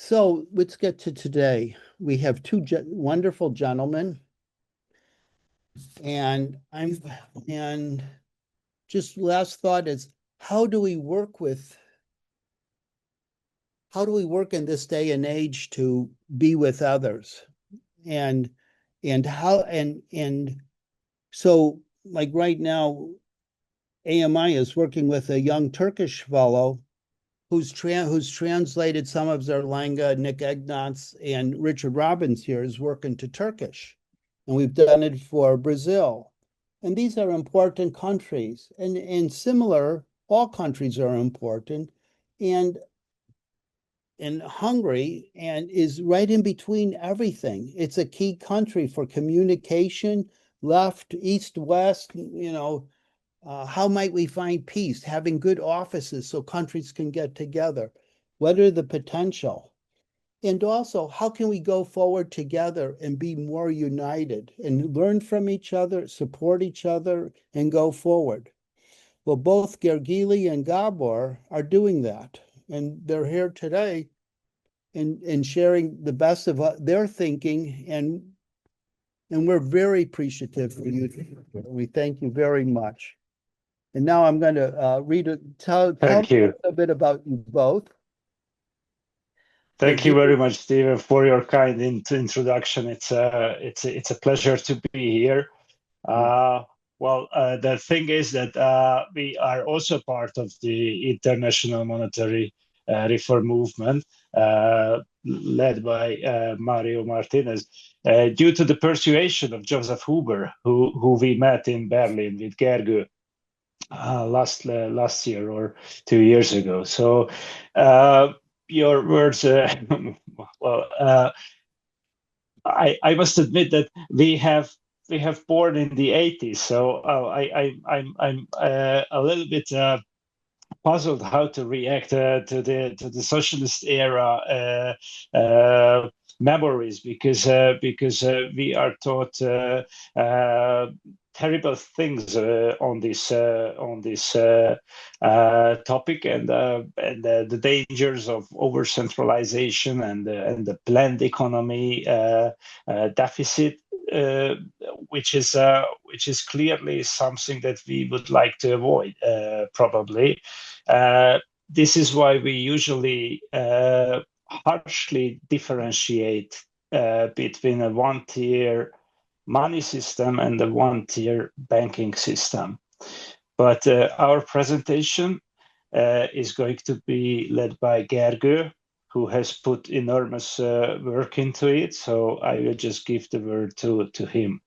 So let's get to today. We have two wonderful gentlemen, and just last thought is how do we work in this day and age to be with others? And how and so like right now, AMI is working with a young Turkish fellow who's translated some of Zerlanga, Nick Egnatz, and Richard Robbins here is working to Turkish. And we've done it for Brazil. And these are important countries. And similar, all countries are important. And Hungary is right in between everything. It's a key country for communication, left, east, west, how might we find peace? Having good offices so countries can get together. What are the potential? And also, how can we go forward together and be more united and learn from each other, support each other, and go forward? Well, both Gergely and Gábor are doing that. And they're here today and sharing the best of their thinking. And we're very appreciative for you. We thank you very much. And now I'm going to tell Thank me you. a bit about you both. Thank you very much, Stephen, for your kind introduction. It's a pleasure to be here. The thing is that we are also part of the international monetary reform movement led by Mario Martinez, due to the persuasion of Joseph Huber, who we met in Berlin with Gergely last year or 2 years ago. So your words, I must admit that we have born in the 80s, so I'm a little bit puzzled how to react to the socialist era memories, because we are taught terrible things on this topic, and the dangers of over centralization and the planned economy deficit, which is clearly something that we would like to avoid, probably. This is why we usually harshly differentiate between a one-tier money system and a one-tier banking system. But our presentation is going to be led by Gergely, who has put enormous work into it. So I will just give the word to him.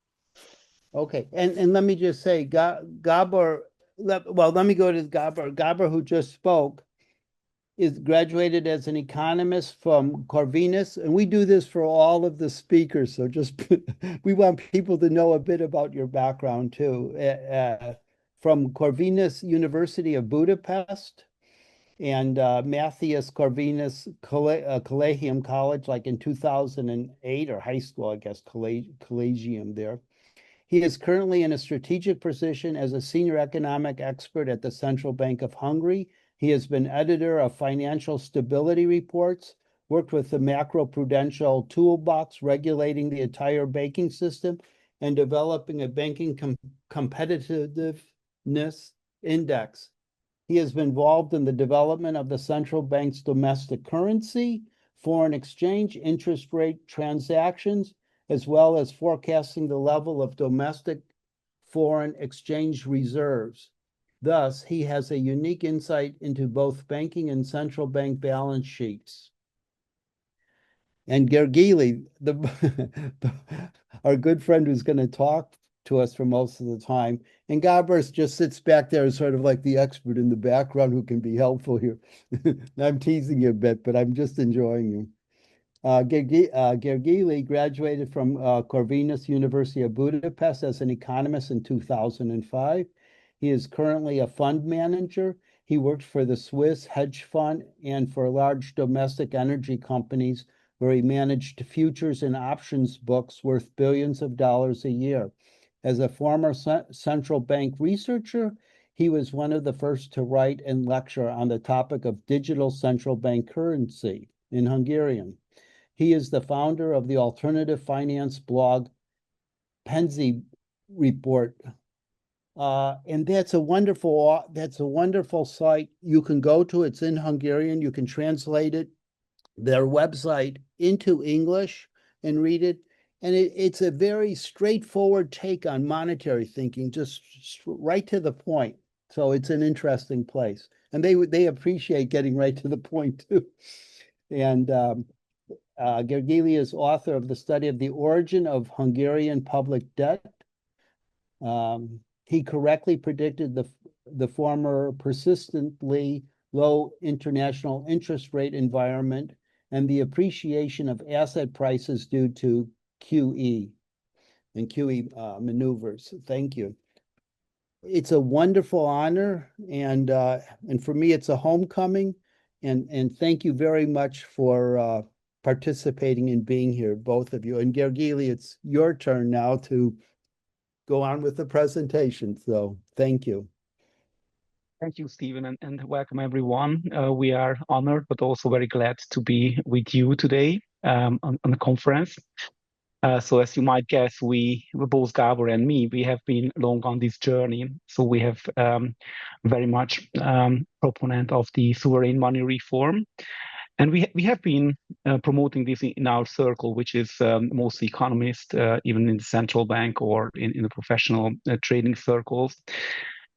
Okay, and let me just say, Gábor. Let me go to Gábor. Gábor, who just spoke, is graduated as an economist from Corvinus, and we do this for all of the speakers. So we want people to know a bit about your background too. From Corvinus University of Budapest and Matthias Corvinus Collegium College, like in 2008, or high school, I guess, Collegium there. He is currently in a strategic position as a senior economic expert at the Central Bank of Hungary. He has been editor of financial stability reports, worked with the macroprudential toolbox regulating the entire banking system, and developing a banking competitiveness index. He has been involved in the development of the central bank's domestic currency, foreign exchange, interest rate transactions, as well as forecasting the level of domestic foreign exchange reserves. Thus, he has a unique insight into both banking and central bank balance sheets. And Gergely, our good friend who's going to talk to us for most of the time, and Gábor just sits back there as sort of like the expert in the background who can be helpful here. I'm teasing you a bit, but I'm just enjoying you. Gergely graduated from Corvinus University of Budapest as an economist in 2005. He is currently a fund manager. He worked for the Swiss hedge fund and for large domestic energy companies, where he managed futures and options books worth billions of dollars a year. As a former central bank researcher, he was one of the first to write and lecture on the topic of digital central bank currency. in Hungarian. He is the founder of the alternative finance blog Penzi Report. And that's a wonderful site. You can go to, it's in Hungarian, you can translate it, their website into English and read it. And it's a very straightforward take on monetary thinking, just right to the point. So it's an interesting place. And they appreciate getting right to the point too. And Gergely is author of the study of the origin of Hungarian public debt. He correctly predicted the former persistently low international interest rate environment and the appreciation of asset prices due to QE and QE maneuvers. Thank you. It's a wonderful honor, and for me, it's a homecoming. And thank you very much for participating and being here, both of you. And Gergely, it's your turn now to go on with the presentation. So thank you. Thank you, Stephen, and welcome everyone. We are honored, but also very glad to be with you today on the conference. So as you might guess, we both Gábor and me, we have been long on this journey. So we have very much proponent of the sovereign money reform. And we have been promoting this in our circle, which is mostly economists, even in the central bank or in the professional trading circles.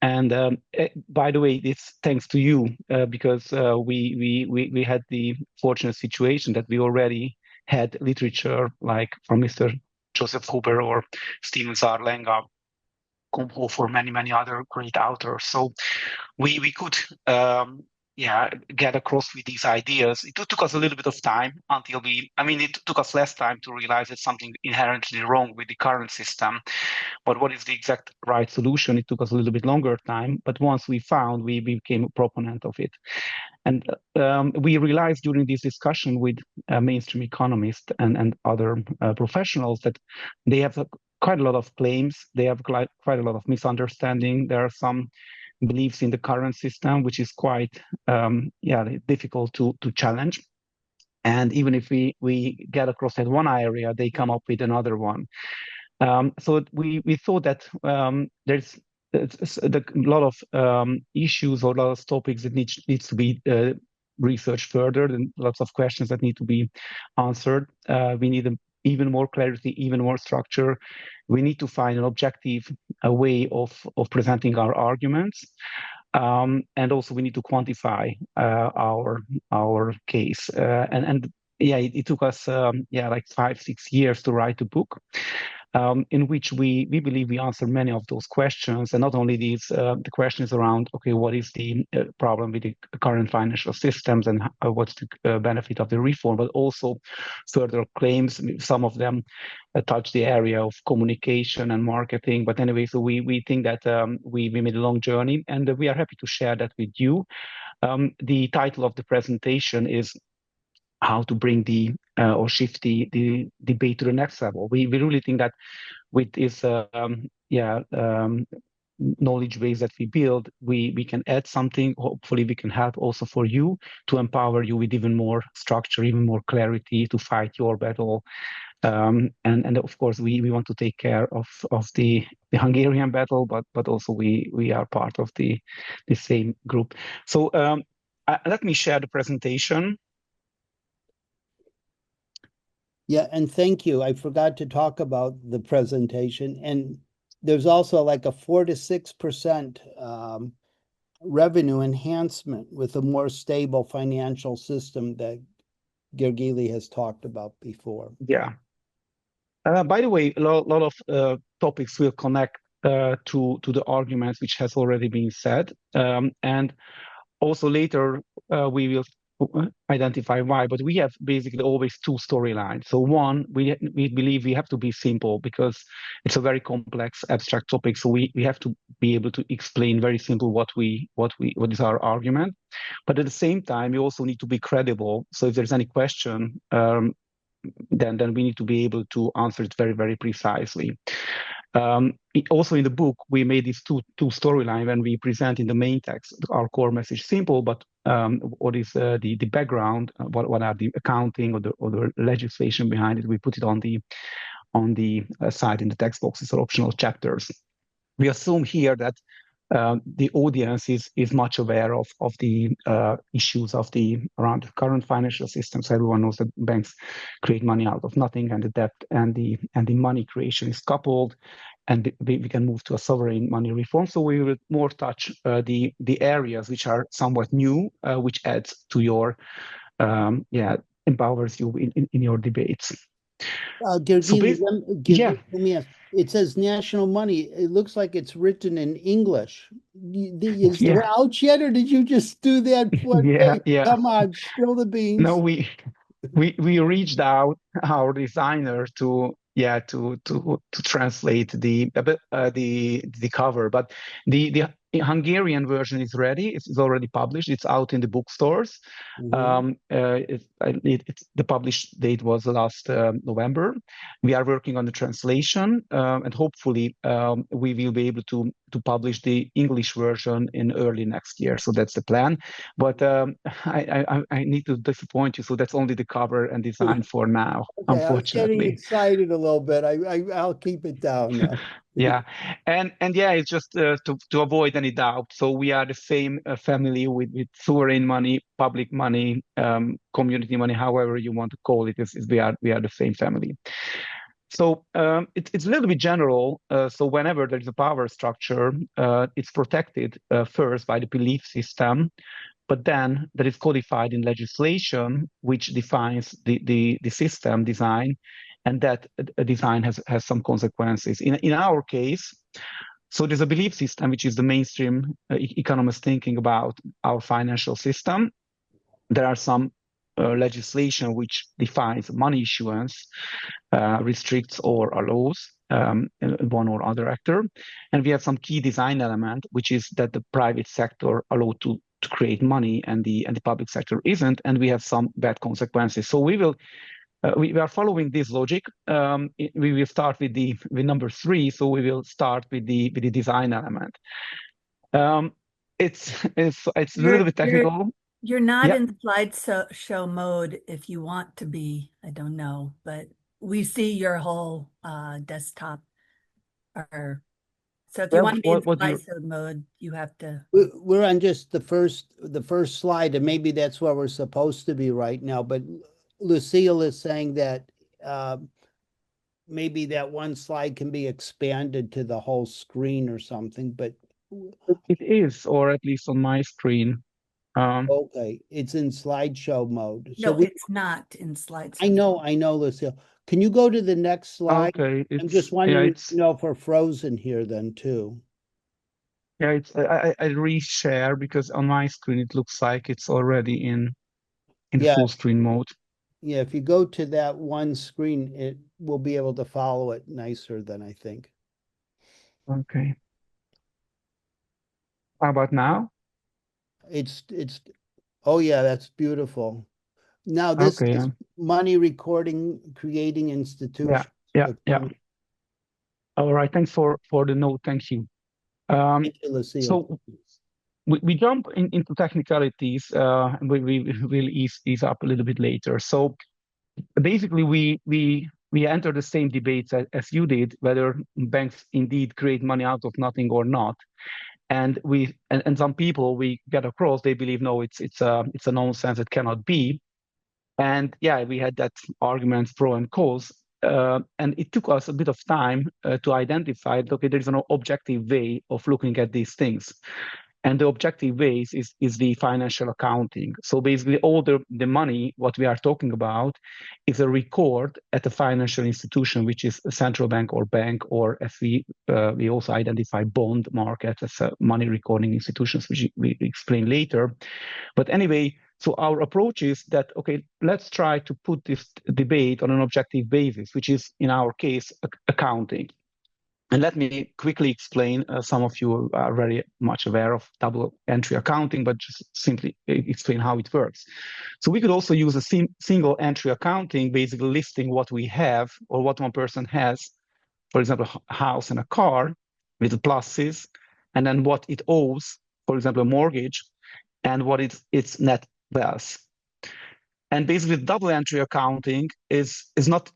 And by the way, it's thanks to you because we had the fortunate situation that we already had literature like from Mr. Joseph Huber or Stephen Zarlenga, Compo for many other great authors. So we could get across with these ideas. It took us a little bit of time until it took us less time to realize that something inherently wrong with the current system. But what is the exact right solution? It took us a little bit longer time. But once we found, we became a proponent of it. And we realized during this discussion with mainstream economists and other professionals that they have quite a lot of claims. They have quite a lot of misunderstanding. There are some beliefs in the current system, which is quite difficult to challenge. And even if we get across that one area, they come up with another one. So we thought that there's a lot of issues or a lot of topics that needs to be researched further, and lots of questions that need to be answered. We need even more clarity, even more structure. We need to find an objective way of presenting our arguments. And also we need to quantify our case. It took us like 5-6 years to write a book. In which we believe we answer many of those questions, and not only these, the questions around, okay, what is the problem with the current financial systems and what's the benefit of the reform, but also further claims. Some of them touch the area of communication and marketing. But anyway, so we think that we made a long journey, and we are happy to share that with you. The title of the presentation is how to bring or shift the debate to the next level. We really think that with this knowledge base that we build, we can add something. Hopefully we can help also for you to empower you with even more structure, even more clarity to fight your battle. And of course we want to take care of the Hungarian battle, but also we are part of the same group. So let me share the presentation. Yeah, and thank you. I forgot to talk about the presentation. And there's also like a 4 to 6% revenue enhancement with a more stable financial system that Gergely has talked about before. Yeah. By the way, a lot of topics will connect to the arguments which has already been said. And also later we will identify why, but we have basically always two storylines. So one, we believe we have to be simple because it's a very complex abstract topic. So we have to be able to explain very simple what is our argument. But at the same time, we also need to be credible. So if there's any question, then we need to be able to answer it very, very precisely. Also in the book, we made these two storyline when we present in the main text our core message simple, but what is the background, what are the accounting or the legislation behind it, we put it on the side in the text boxes or optional chapters. We assume here that the audience is much aware of the issues around the current financial systems. Everyone knows that banks create money out of nothing, and the debt and the money creation is coupled, and we can move to a sovereign money reform. So we will more touch the areas which are somewhat new, which adds to your empowers you in your debates. Gergely, yeah. let me ask. It says national money. It looks like it's written in English. Is it out yet, or did you just do that? Come on, spill the beans. No, we reached out our designer to translate the cover, but the Hungarian version is ready. It's already published. It's out in the bookstores. The published date was last November. We are working on the translation, and hopefully we will be able to publish the English version in early next year. So that's the plan. But I need to disappoint you. So that's only the cover and design for now, okay, unfortunately. I was getting excited a little bit. I'll keep it down now. Yeah, and it's just to avoid any doubt. So we are the same family with sovereign money, public money, community money, however you want to call it. We are the same family. So it's a little bit general. So whenever there is a power structure, it's protected first by the belief system, but then that is codified in legislation, which defines the system design, and that design has some consequences. In our case, so there's a belief system, which is the mainstream economist thinking about our financial system. There are some legislation which defines money issuance, restricts or allows one or other actor. And we have some key design element, which is that the private sector allowed to create money and the public sector isn't, and we have some bad consequences. So we will we are following this logic. We will start with number 3. So we will start with the design element. It's a little bit technical. You're not in the slideshow mode if you want to be. I don't know, but we see your whole desktop. So if you want to be in slideshow mode, you have to. We're on just the first slide, and maybe that's where we're supposed to be right now. But Lucille is saying that maybe that one slide can be expanded to the whole screen or something. But it is, or at least on my screen. Okay, it's in slideshow mode. No, it's not in slideshow. I know, Lucille. Can you go to the next slide? Okay, I'm just wondering, if we're frozen here then too. Yeah, I reshare because on my screen it looks like it's already in full screen mode. Yeah, if you go to that one screen, it will be able to follow it nicer than I think. Okay. How about now? Oh yeah, that's beautiful. Now this is money recording, creating institutions. Yeah. All right, thanks for the note. Thank you. Thank you, Lucille. So we jump into technicalities. We will ease up a little bit later. So basically, we enter the same debates as you did, whether banks indeed create money out of nothing or not. And some people we get across, they believe no, it's a nonsense, it cannot be. And yeah, we had that argument pro and cons, and it took us a bit of time to identify. Okay, there is an objective way of looking at these things, and the objective ways is the financial accounting. So basically, all the money what we are talking about is a record at a financial institution, which is a central bank, or as we also identify bond market as money recording institutions, which we explain later. But anyway. So our approach is that, okay, let's try to put this debate on an objective basis, which is, in our case, accounting. And let me quickly explain. Some of you are very much aware of double entry accounting, but just simply explain how it works. So we could also use a single entry accounting, basically listing what we have or what one person has for example, a house and a car with pluses, and then what it owes, for example, a mortgage, and what its net wealth. And basically, double entry accounting is not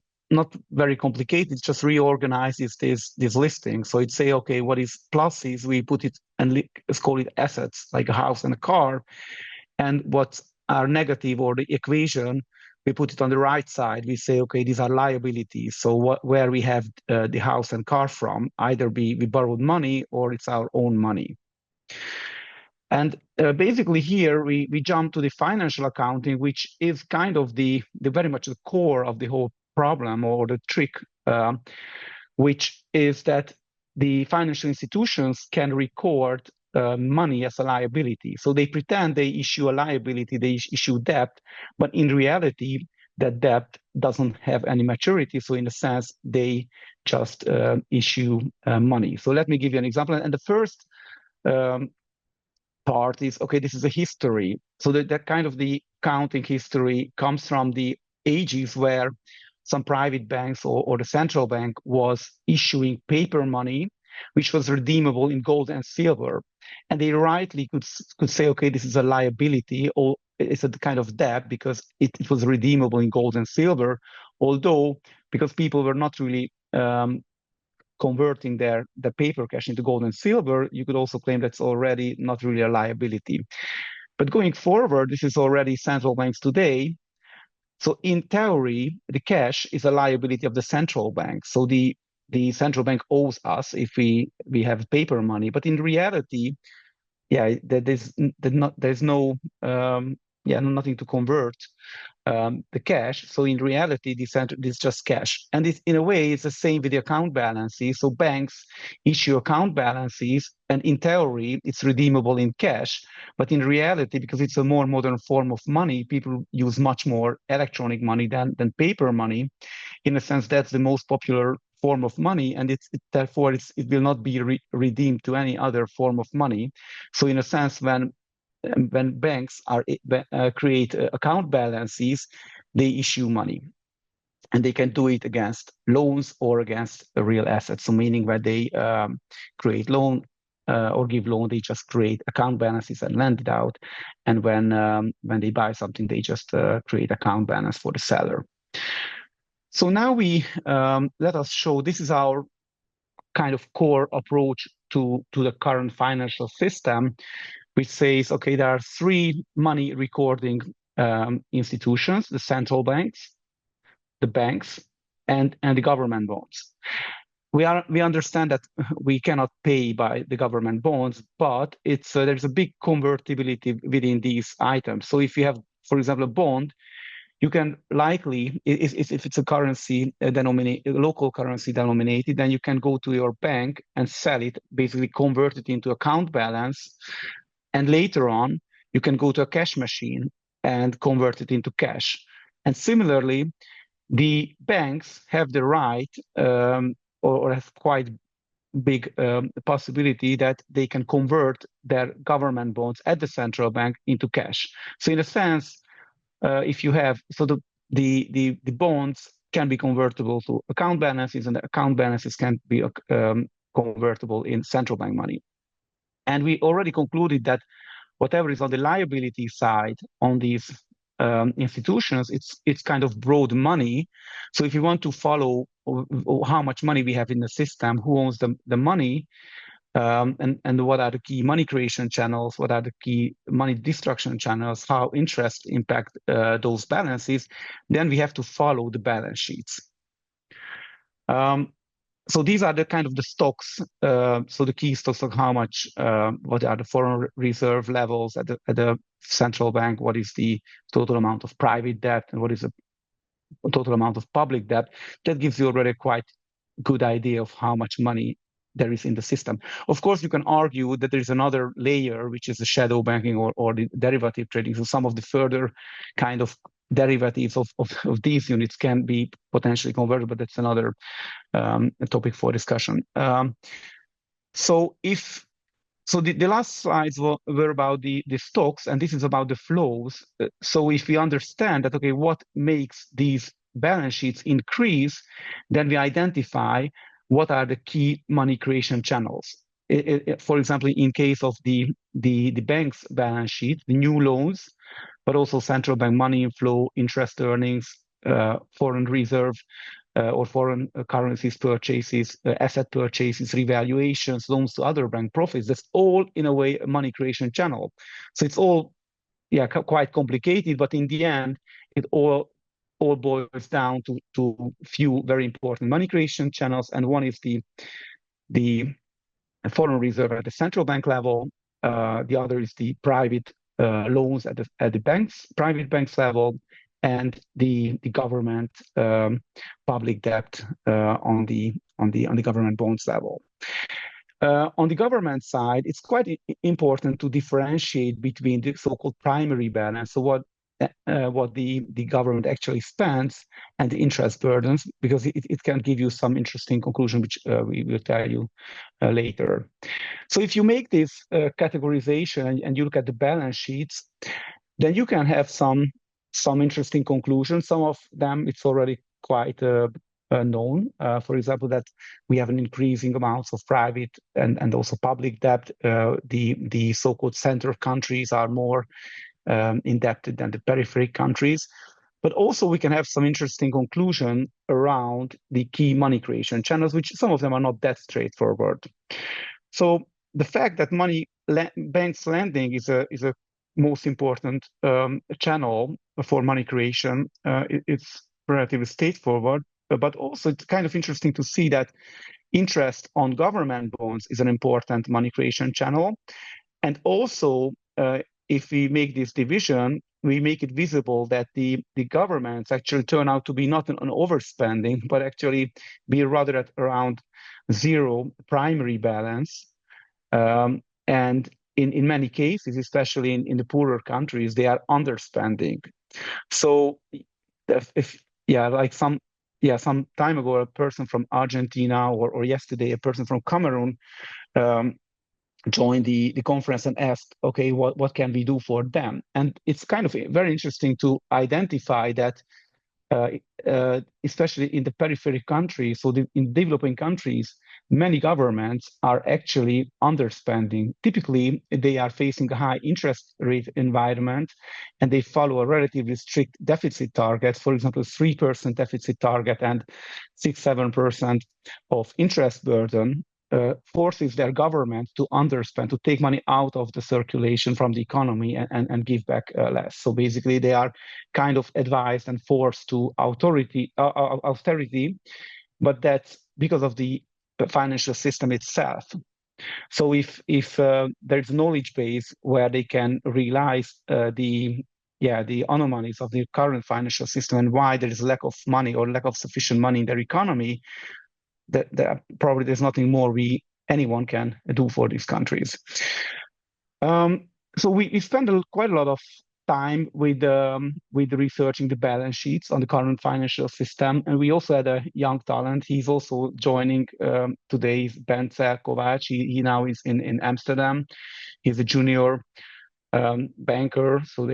very complicated. It just reorganizes this listing. So it say, okay, what is pluses? We put it and let's call it assets, like a house and a car. And what are negative, or the equation, we put it on the right side. We say, okay, these are liabilities. So where we have the house and car from, either we borrowed money or it's our own money. And basically here we jump to the financial accounting, which is kind of the very much the core of the whole problem, or the trick, which is that the financial institutions can record money as a liability. So they pretend they issue a liability, they issue debt, but in reality, that debt doesn't have any maturity. So in a sense, they just issue money. So let me give you an example. And the first part is, okay, this is a history. So that kind of the accounting history comes from the ages where some private banks or the central bank was issuing paper money, which was redeemable in gold and silver. And they rightly could say, okay, this is a liability, or it's a kind of debt because it was redeemable in gold and silver, although because people were not really converting the paper cash into gold and silver, you could also claim that's already not really a liability. But going forward, this is already central banks today. So in theory, the cash is a liability of the central bank. So the central bank owes us if we have paper money. But in reality, yeah, there's no nothing to convert the cash. So in reality, this is just cash. And in a way, it's the same with the account balances. So banks issue account balances, and in theory, it's redeemable in cash. But in reality, because it's a more modern form of money, people use much more electronic money than paper money. In a sense, that's the most popular form of money, and therefore it will not be redeemed to any other form of money. So in a sense, when banks create account balances, they issue money, and they can do it against loans or against real assets. So meaning when they create loan or give loan, they just create account balances and lend it out. And when they buy something, they just create account balance for the seller. So now let us show, this is our kind of core approach to the current financial system, which says, okay, there are three money recording institutions: the central banks, the banks, and the government bonds. We understand that we cannot pay by the government bonds, but there's a big convertibility within these items. So if you have, for example, a bond, you can likely, if it's a currency local currency denominated, then you can go to your bank and sell it, basically convert it into account balance. And later on, you can go to a cash machine and convert it into cash. And similarly, the banks have the right or have quite big possibility that they can convert their government bonds at the central bank into cash. So in a sense, if you have, so the bonds can be convertible to account balances, and the account balances can be convertible in central bank money. And we already concluded that whatever is on the liability side on these institutions, it's kind of broad money. So if you want to follow how much money we have in the system, who owns the money, and what are the key money creation channels, what are the key money destruction channels, how interest impact those balances, then we have to follow the balance sheets. So these are the kind of the stocks. So the key stocks of how much, what are the foreign reserve levels at the central bank, what is the total amount of private debt, and what is the total amount of public debt. That gives you already a quite good idea of how much money there is in the system. Of course, you can argue that there is another layer, which is the shadow banking or the derivative trading. So some of the further kind of derivatives of these units can be potentially converted, but that's another topic for discussion. So the last slides were about the stocks, and this is about the flows. So if we understand that, okay, what makes these balance sheets increase, then we identify what are the key money creation channels. For example, in case of the bank's balance sheet, the new loans, but also central bank money inflow, interest earnings, foreign reserve or foreign currencies purchases, asset purchases, revaluations, loans to other bank profits. That's all, in a way, a money creation channel. So it's all, quite complicated, but in the end, it all boils down to few very important money creation channels, and one is the foreign reserve at the central bank level. The other is the private loans at the private banks level, and the government public debt on the government bonds level. On the government side, it's quite important to differentiate between the so-called primary balance, so what the government actually spends, and the interest burdens, because it can give you some interesting conclusion, which we will tell you later. So if you make this categorization and you look at the balance sheets, then you can have some interesting conclusions. Some of them it's already quite known. For example, that we have an increasing amounts of private and also public debt. The so-called center countries are more indebted than the periphery countries. But also we can have some interesting conclusion around the key money creation channels, which some of them are not that straightforward. So the fact that banks lending is a most important channel for money creation, it's relatively straightforward. But also it's kind of interesting to see that interest on government bonds is an important money creation channel. And also, if we make this division, we make it visible that the governments actually turn out to be not an overspending, but actually be rather at around zero primary balance. And in many cases, especially in the poorer countries, they are underspending. So some time ago, a person from Argentina, or yesterday, a person from Cameroon joined the conference and asked, okay, what can we do for them? And it's kind of very interesting to identify that, especially in the periphery countries, so in developing countries, many governments are actually underspending. Typically, they are facing a high interest rate environment, and they follow a relatively strict deficit target, for example, 3% deficit target and 6-7% of interest burden. Forces their government to underspend, to take money out of the circulation from the economy and give back less. So basically, they are kind of advised and forced to austerity, but that's because of the financial system itself. So if there's knowledge base where they can realize the anomalies of the current financial system and why there is lack of money or lack of sufficient money in their economy, that probably there's nothing more anyone can do for these countries. So we spend quite a lot of time with researching the balance sheets on the current financial system, and we also had a young talent. He's also joining today, Bence Kovács. He now is in Amsterdam. He's a junior banker, so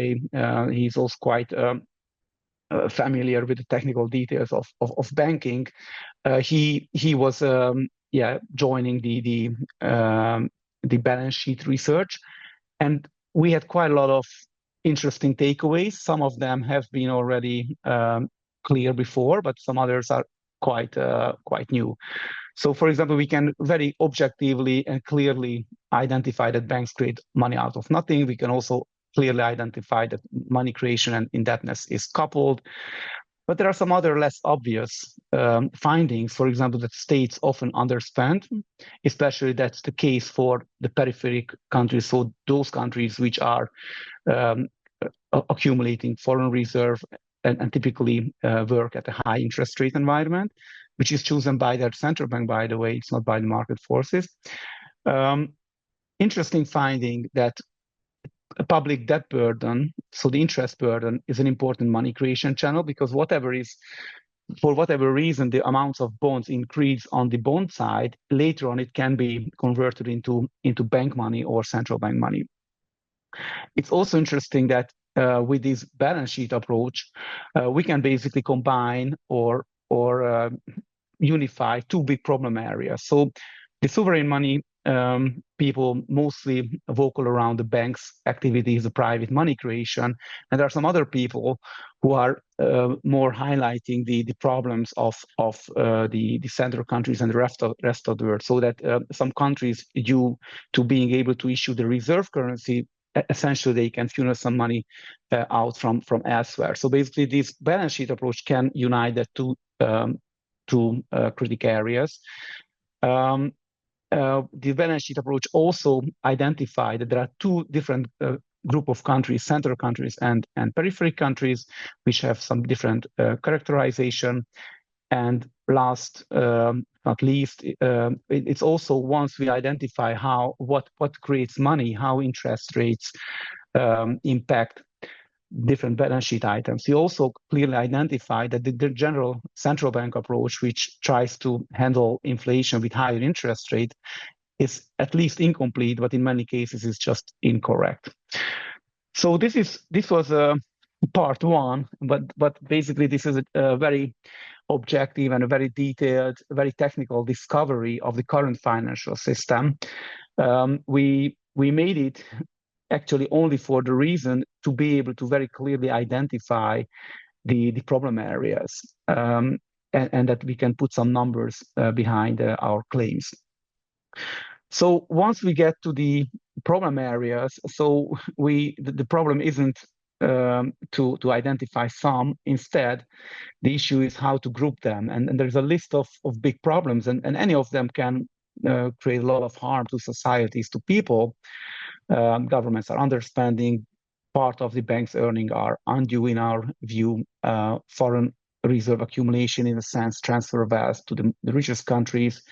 he's also quite familiar with the technical details of banking. He was joining the balance sheet research, and we had quite a lot of interesting takeaways. Some of them have been already clear before, but some others are quite new. So, for example, we can very objectively and clearly identify that banks create money out of nothing. We can also clearly identify that money creation and indebtedness is coupled. But there are some other less obvious findings. For example, that states often underspend, especially that's the case for the periphery countries, so those countries which are accumulating foreign reserve and typically work at a high interest rate environment, which is chosen by their central bank, by the way, it's not by the market forces. Interesting finding that a public debt burden, so the interest burden, is an important money creation channel, because for whatever reason, the amounts of bonds increase on the bond side, later on it can be converted into bank money or central bank money. It's also interesting that with this balance sheet approach, we can basically combine or unify two big problem areas. So the sovereign money people mostly vocal around the bank's activities, the private money creation, and there are some other people who are more highlighting the problems of the central countries and the rest of the world. So that some countries, due to being able to issue the reserve currency, essentially they can funnel some money out from elsewhere. So basically, this balance sheet approach can unite the two critical areas. The balance sheet approach also identified that there are two different group of countries, central countries and periphery countries, which have some different characterization. And last, not least, it's also, once we identify what creates money, how interest rates impact different balance sheet items. We also clearly identify that the general central bank approach, which tries to handle inflation with higher interest rate, is at least incomplete, but in many cases is just incorrect. So this was part one, but basically this is a very objective and a very detailed, very technical discovery of the current financial system. We made it actually only for the reason to be able to very clearly identify the problem areas, and that we can put some numbers behind our claims. So once we get to the problem areas, so the problem isn't to identify some. Instead, the issue is how to group them. And there's a list of big problems, and any of them can create a lot of harm to societies, to people. Governments are underspending. Part of the bank's earnings are undue, in our view. Foreign reserve accumulation, in a sense, transfer of wealth to the richest countries.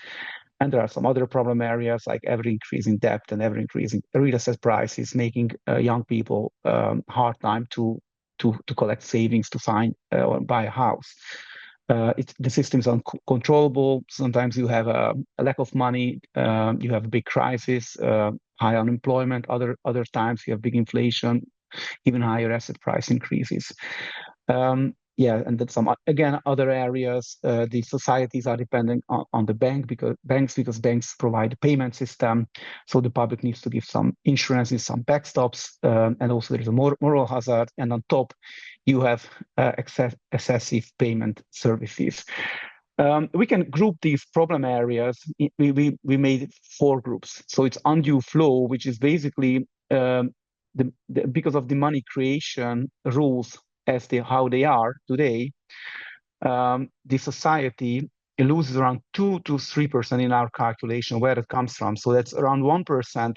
And there are some other problem areas, like ever increasing debt and ever increasing real estate prices, making young people hard time to collect savings to find or buy a house. The system is uncontrollable. Sometimes you have a lack of money, you have a big crisis, high unemployment. Other times you have big inflation, even higher asset price increases. And then some, again, other areas, the societies are dependent on the because banks provide a payment system. So the public needs to give some insurances, some backstops, and also there is a moral hazard. And on top, you have excessive payment services. We can group these problem areas. We made 4 groups. So it's undue flow, which is basically because of the money creation rules as how they are today, the society loses around 2 to 3% in our calculation where it comes from. So that's around 1%.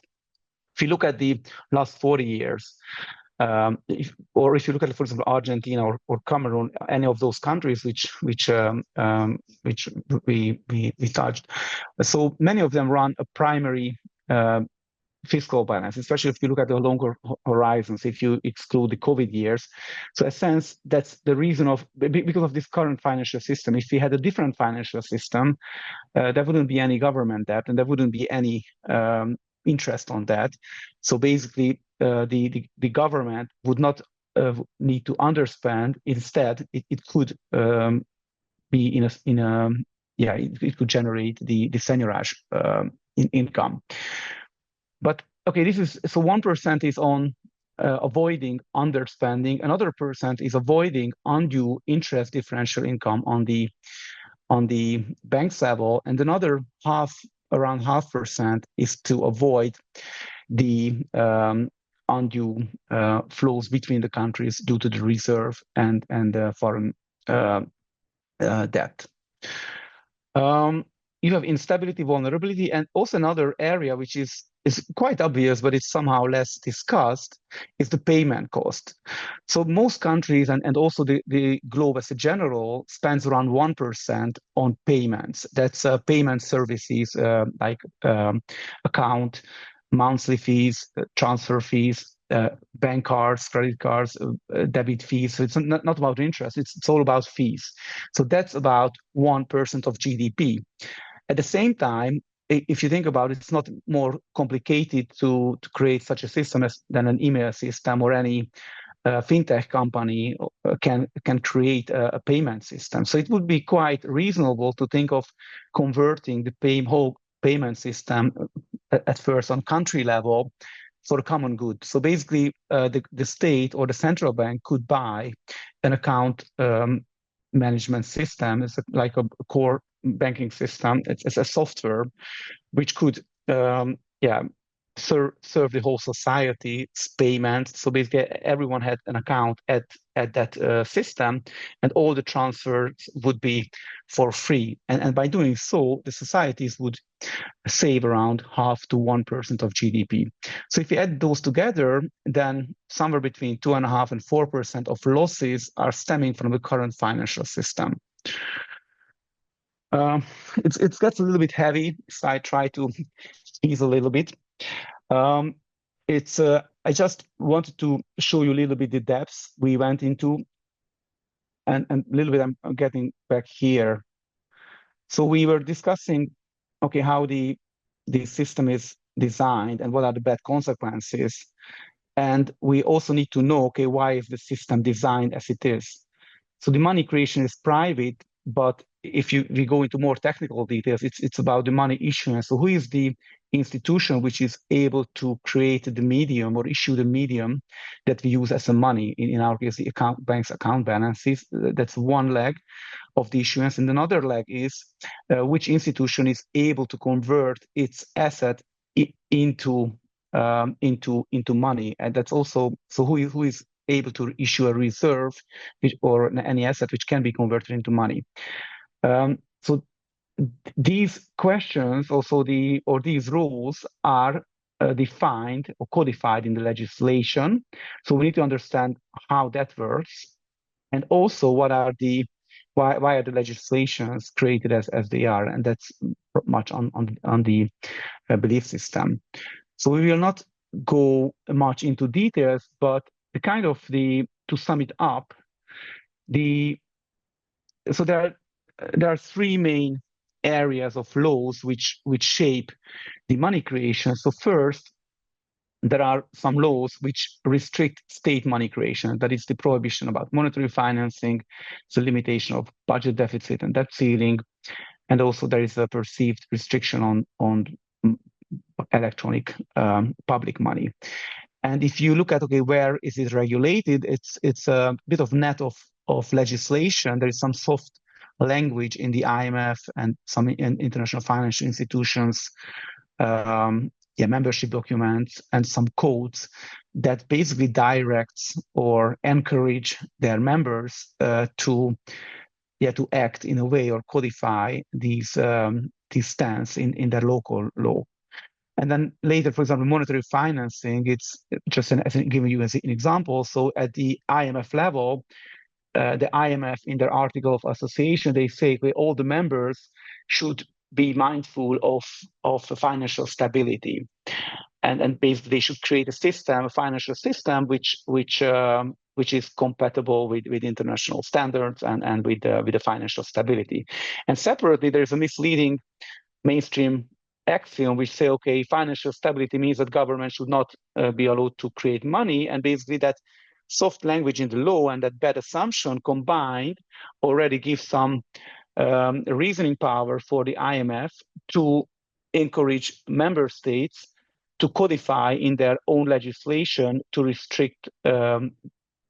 If you look at the last 40 years, if you look at, for example, Argentina or Cameroon, any of those countries which we touched, so many of them run a primary fiscal balance, especially if you look at the longer horizons, if you exclude the COVID years. So in a sense, that's the reason because of this current financial system. If we had a different financial system, there wouldn't be any government debt and there wouldn't be any interest on that. So basically, the government would not need to underspend. Instead, it could be it could generate the seigniorage income. But okay, so 1% is on avoiding underspending. Another percent is avoiding undue interest differential income on the bank's level, and another around 0.5% is to avoid the undue flows between the countries due to the reserve and foreign debt. You have instability, vulnerability, and also another area which is quite obvious, but it's somehow less discussed, is the payment cost. So most countries and also the globe as a general spends around 1% on payments. That's payment services like account, monthly fees, transfer fees, bank cards, credit cards, debit fees. So it's not about interest, it's all about fees. So that's about 1% of GDP. At the same time, if you think about it, it's not more complicated to create such a system than an email system or any fintech company can create a payment system. So it would be quite reasonable to think of converting the whole payment system at first on country level for a common good. So basically, the state or the central bank could buy an account management system. It's like a core banking system. It's a software which could serve the whole society's payments. So basically, everyone had an account at that system, and all the transfers would be for free. And by doing so, the societies would save around 0.5 to 1% of GDP. So if you add those together, then somewhere between 2.5 and 4% of losses are stemming from the current financial system. It gets a little bit heavy, so I try to ease a little bit. I just wanted to show you a little bit the depths we went into, and a little bit I'm getting back here. So we were discussing, okay, how the system is designed and what are the bad consequences. And we also need to know, okay, why is the system designed as it is? So the money creation is private, but if we go into more technical details, it's about the money issuance. So who is the institution which is able to create the medium or issue the medium that we use as a money? In our case, the bank's account balances. That's one leg of the issuance. And another leg is which institution is able to convert its asset into money. And that's also, so who is able to issue a reserve or any asset which can be converted into money. So these questions, also these rules are defined or codified in the legislation. So we need to understand how that works, and also why are the legislations created as they are, and that's much on the belief system. So we will not go much into details, but to sum it up, so there are three main areas of laws which shape the money creation. So first, there are some laws which restrict state money creation. That is the prohibition about monetary financing, the limitation of budget deficit and debt ceiling, and also there is a perceived restriction on electronic public money. And if you look at, okay, where is it regulated, it's a bit of net of legislation. There is some soft language in the IMF and some international financial institutions, membership documents and some codes that basically directs or encourage their members to act in a way or codify these stance in their local law. And then later, for example, monetary financing, it's just giving you as an example. So at the IMF level, the IMF in their article of association, they say all the members should be mindful of financial stability. And basically they should create a financial system which is compatible with international standards and with the financial stability. And separately, there's a misleading mainstream axiom which say, okay, financial stability means that government should not be allowed to create money, and basically that soft language in the law and that bad assumption combined already gives some reasoning power for the IMF to encourage member states to codify in their own legislation to restrict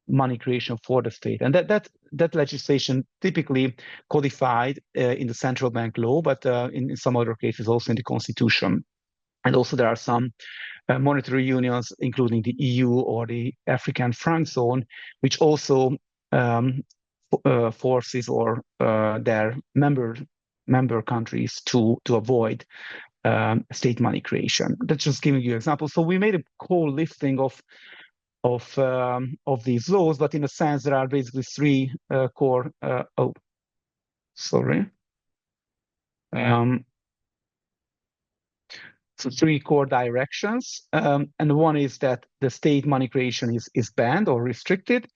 money creation for the state. And that legislation typically codified in the central bank law, but in some other cases also in the constitution. And also there are some monetary unions, including the EU or the African franc zone, which also forces or their member countries to avoid state money creation. That's just giving you an example. So we made a whole listing of these laws, but in a sense there are basically three core. So three core directions, and one is that the state money creation is banned or restricted.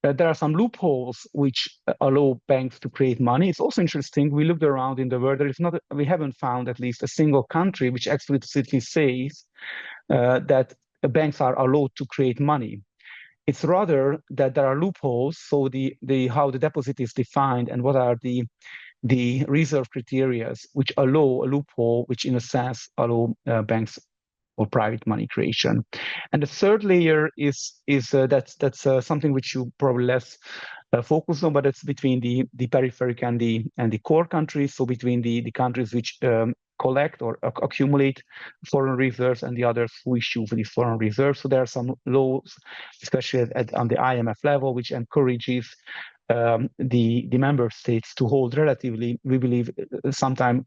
There are some loopholes which allow banks to create money. It's also interesting. We looked around in the world. We haven't found at least a single country which explicitly says that banks are allowed to create money. It's rather that there are loopholes. So the how the deposit is defined and what are the reserve criteria which allow a loophole, which in a sense allow banks or private money creation. And the third layer is that's something which you probably less focus on, but it's between the peripheric and the core countries. So between the countries which collect or accumulate foreign reserves and the others who issue for these foreign reserves. So there are some laws, especially on the IMF level, which encourages the member states to hold relatively, we believe, sometime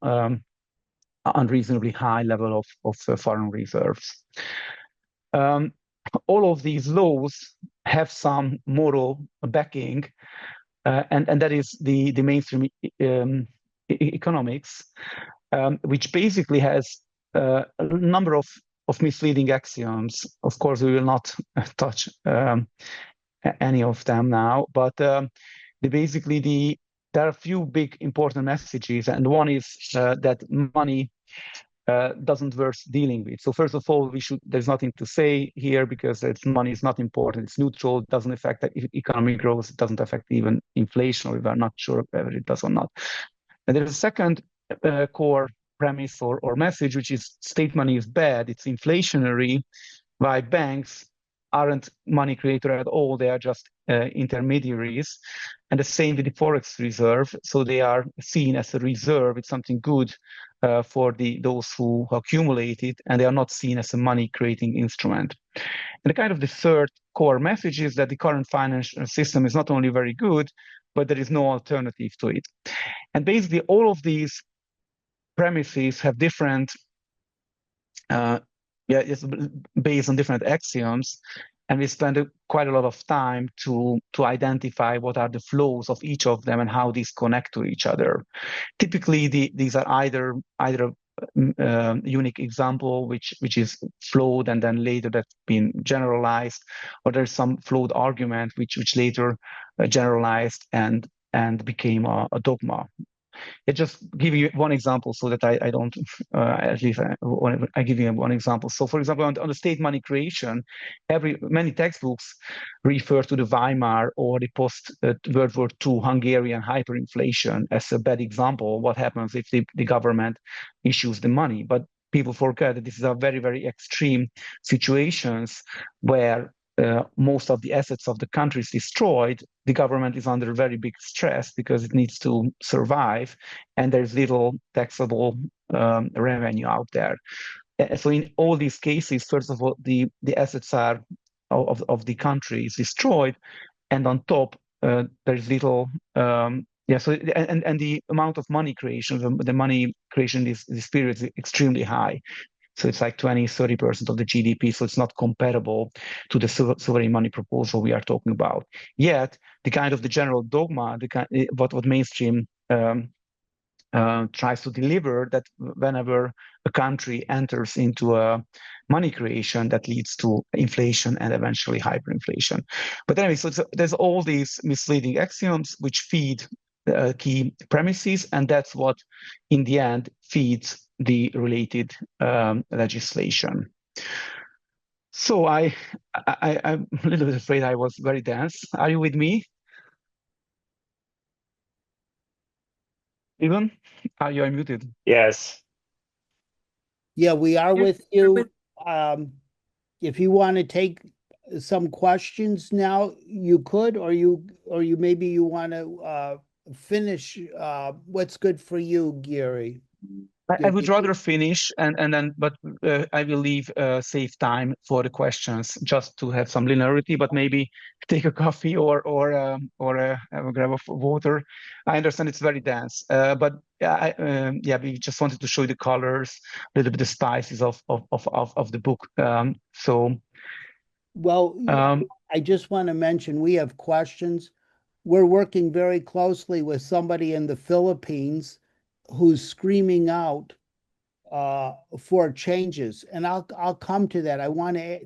unreasonably high level of foreign reserves. All of these laws have some moral backing, and that is the mainstream economics, which basically has a number of misleading axioms. Of course, we will not touch any of them now, but there are a few big important messages, and one is that money doesn't worth dealing with. So first of all, there's nothing to say here because money is not important. It's neutral. It doesn't affect economic growth. It doesn't affect even inflation, or we are not sure whether it does or not. And there's a second core premise or message, which is state money is bad. It's inflationary, while banks aren't money creator at all. They are just intermediaries. And the same with the forex reserve. So they are seen as a reserve. It's something good for those who accumulate it, and they are not seen as a money creating instrument. And the kind of the third core message is that the current financial system is not only very good, but there is no alternative to it. And basically all of these premises have different it's based on different axioms, and we spend quite a lot of time to identify what are the flows of each of them and how these connect to each other. Typically, these are either a unique example which is flawed and then later that's been generalized, or there's some flawed argument which later generalized and became a dogma. I just give you one example so that I don't, at least I give you one example. So for example, on the state money creation, many textbooks refer to the Weimar or the post-World War II Hungarian hyperinflation as a bad example of what happens if the government issues the money. But people forget that this is a very, very extreme situations where most of the assets of the country is destroyed. The government is under very big stress because it needs to survive, and there's little taxable revenue out there. So in all these cases, first of all, the assets are of the country is destroyed, and on top there's little. So and the amount of money creation, the money creation this period is extremely high. So it's like 20-30% of the GDP. So it's not comparable to the sovereign money proposal we are talking about. Yet the kind of the general dogma, what mainstream tries to deliver, that whenever a country enters into a money creation, that leads to inflation and eventually hyperinflation. But anyway, so there's all these misleading axioms which feed key premises, and that's what in the end feeds the related legislation. So I'm a little bit afraid I was very dense. Are you with me? Even? Are you unmuted? Yes. Yeah, we are with you. If you want to take some questions now, you could, or maybe you want to finish. What's good for you, Gary? I would rather finish and then, but I will leave save time for the questions just to have some linearity. But maybe take a coffee or have a grab of water. I understand it's very dense, but we just wanted to show you the colors, a little bit the spices of the book. I just want to mention we have questions. We're working very closely with somebody in the Philippines who's screaming out for changes, and I'll come to that.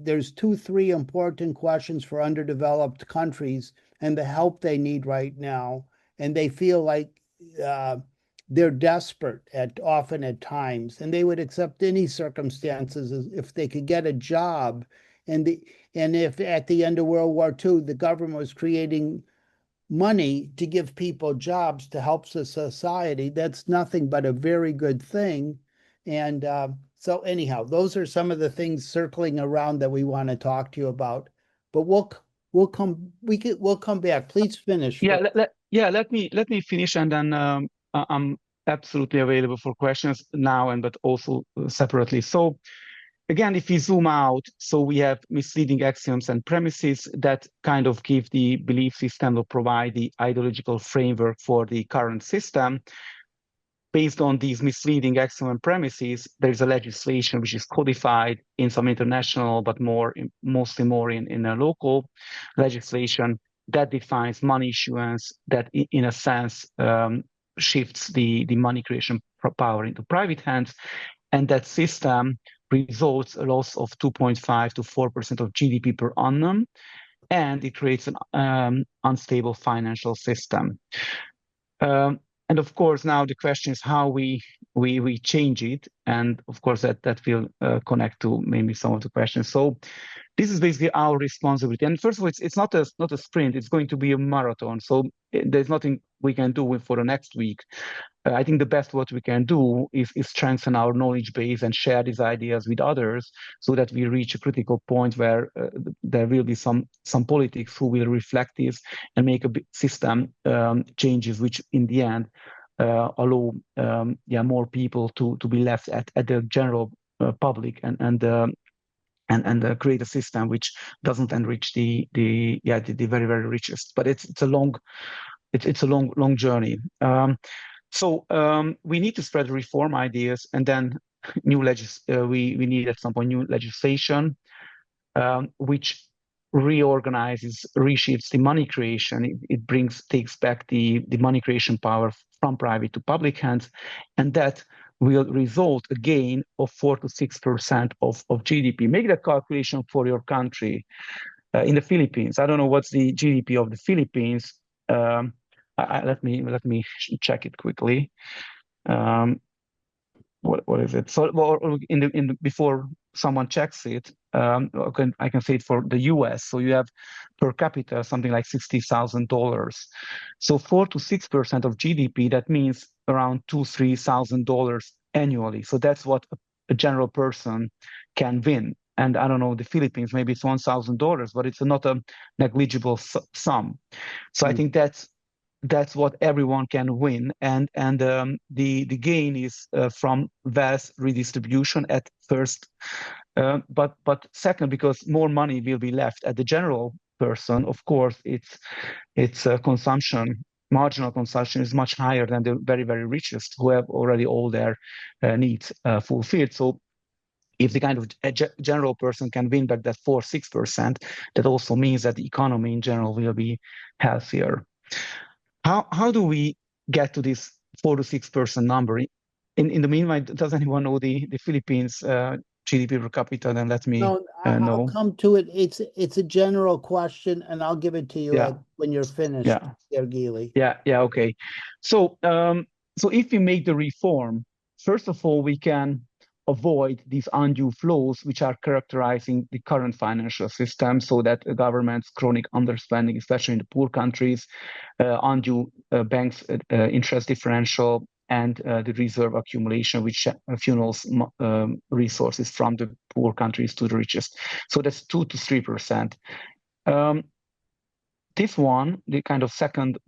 There's 2-3 important questions for underdeveloped countries and the help they need right now, and they feel like they're desperate often at times, and they would accept any circumstances if they could get a job, and And if at the end of World War II, the government was creating money to give people jobs to help the society, that's nothing but a very good thing. And so anyhow, those are some of the things circling around that we want to talk to you about. But we'll come back. Please finish. Yeah, let me finish, and then I'm absolutely available for questions now and but also separately. So again, if we zoom out, so we have misleading axioms and premises that kind of give the belief system or provide the ideological framework for the current system. Based on these misleading axiom and premises, there's a legislation which is codified in some international, but mostly more in a local legislation that defines money issuance, that in a sense shifts the money creation power into private hands. And that system results a loss of 2.5 to 4% of GDP per annum, and it creates an unstable financial system. And of course, now the question is how we change it, and of course that will connect to maybe some of the questions. So this is basically our responsibility. And first of all, it's not a sprint; it's going to be a marathon. So there's nothing we can do for the next week. I think the best what we can do is strengthen our knowledge base and share these ideas with others, so that we reach a critical point where there will be some politics who will reflect this and make a system changes, which in the end allow more people to be left at the general public and create a system which doesn't enrich the very, very richest. But it's a long journey. So we need to spread reform ideas, and then we need at some point new legislation which reorganizes, reshifts the money creation. It takes back the money creation power from private to public hands, and that will result a gain of 4 to 6% of GDP. Make that calculation for your country. In the Philippines, I don't know what's the GDP of the Philippines. Let me check it quickly. What is it? So, well, before someone checks it, I can say it for the U.S. So you have per capita something like $60,000. So 4 to 6% of GDP. That means around $2,000-3,000 annually. So that's what a general person can win. And I don't know, the Philippines, maybe it's $1,000, but it's not a negligible sum. So I think that's what everyone can win, and the gain is from wealth redistribution at first, but second, because more money will be left at the general person. Of course, its consumption, marginal consumption, is much higher than the very, very richest who have already all their needs fulfilled. So if the kind of general person can win back that 4-6%, that also means that the economy in general will be healthier. How do we get to this 4 to 6% number? In the meanwhile, does anyone know the Philippines GDP per capita? Then let me know. I'll come to it. It's a general question, and I'll give it to you when you're finished, Gergely. Yeah. Okay. So if we make the reform, first of all, we can avoid these undue flows which are characterizing the current financial system, so that government's chronic underspending, especially in the poor countries, undue banks' interest differential, and the reserve accumulation, which funnels resources from the poor countries to the richest. So that's 2 to 3%. This one, the kind of second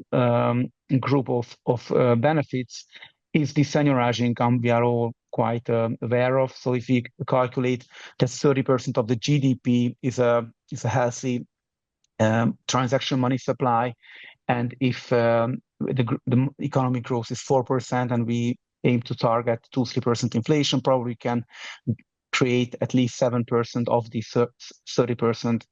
group of benefits, is the seniorage income we are all quite aware of. So if we calculate that 30% of the GDP is a healthy transaction money supply, and if the economic growth is 4% and we aim to target 2-3% inflation, probably can create at least 7% of the 30%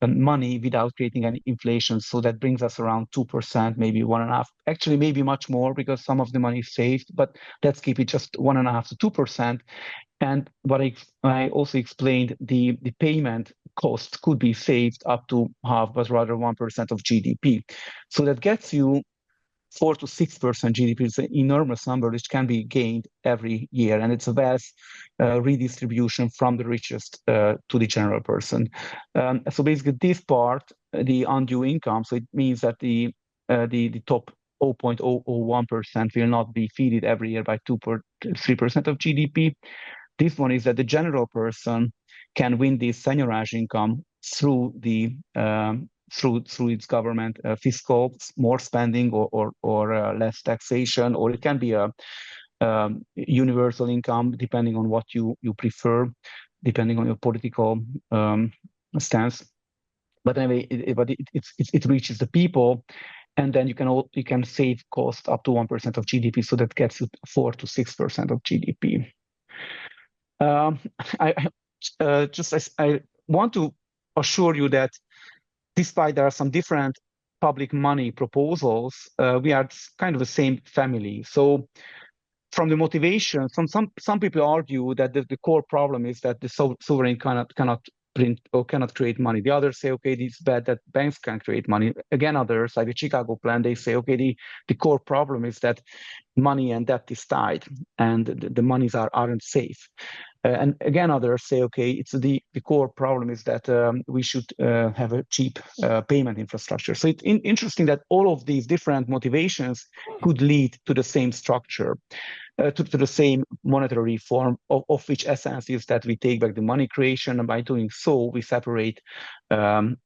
money without creating any inflation. So that brings us around 2%, maybe 1.5%. Actually, maybe much more, because some of the money is saved, but let's keep it just 1.5 to 2%. And what I also explained, the payment cost could be saved up to half, but rather 1% of GDP. So that gets you 4 to 6% GDP is an enormous number which can be gained every year, and it's a vast redistribution from the richest to the general person. So basically, this part, the undue income, so it means that the top 0.001% will not be fed every year by 2 or 3% of GDP. This one is that the general person can win this seigniorage income through the through its government fiscal, more spending or less taxation, or it can be a universal income depending on what you prefer, depending on your political stance. But anyway, it reaches the people, and then you can save cost up to 1% of GDP, so that gets you 4 to 6% of GDP. I want to assure you that despite there are some different public money proposals, we are kind of the same family. So from the motivation, some people argue that the core problem is that the sovereign cannot print or cannot create money. The others say, okay, it's bad that banks can create money. Again, others, like the Chicago plan, they say, okay, the core problem is that money and debt is tied, and the monies aren't safe. And again, others say, okay, it's the core problem is that we should have a cheap payment infrastructure. So it's interesting that all of these different motivations could lead to the same structure, to the same monetary reform, of which essence is that we take back the money creation, and by doing so, we separate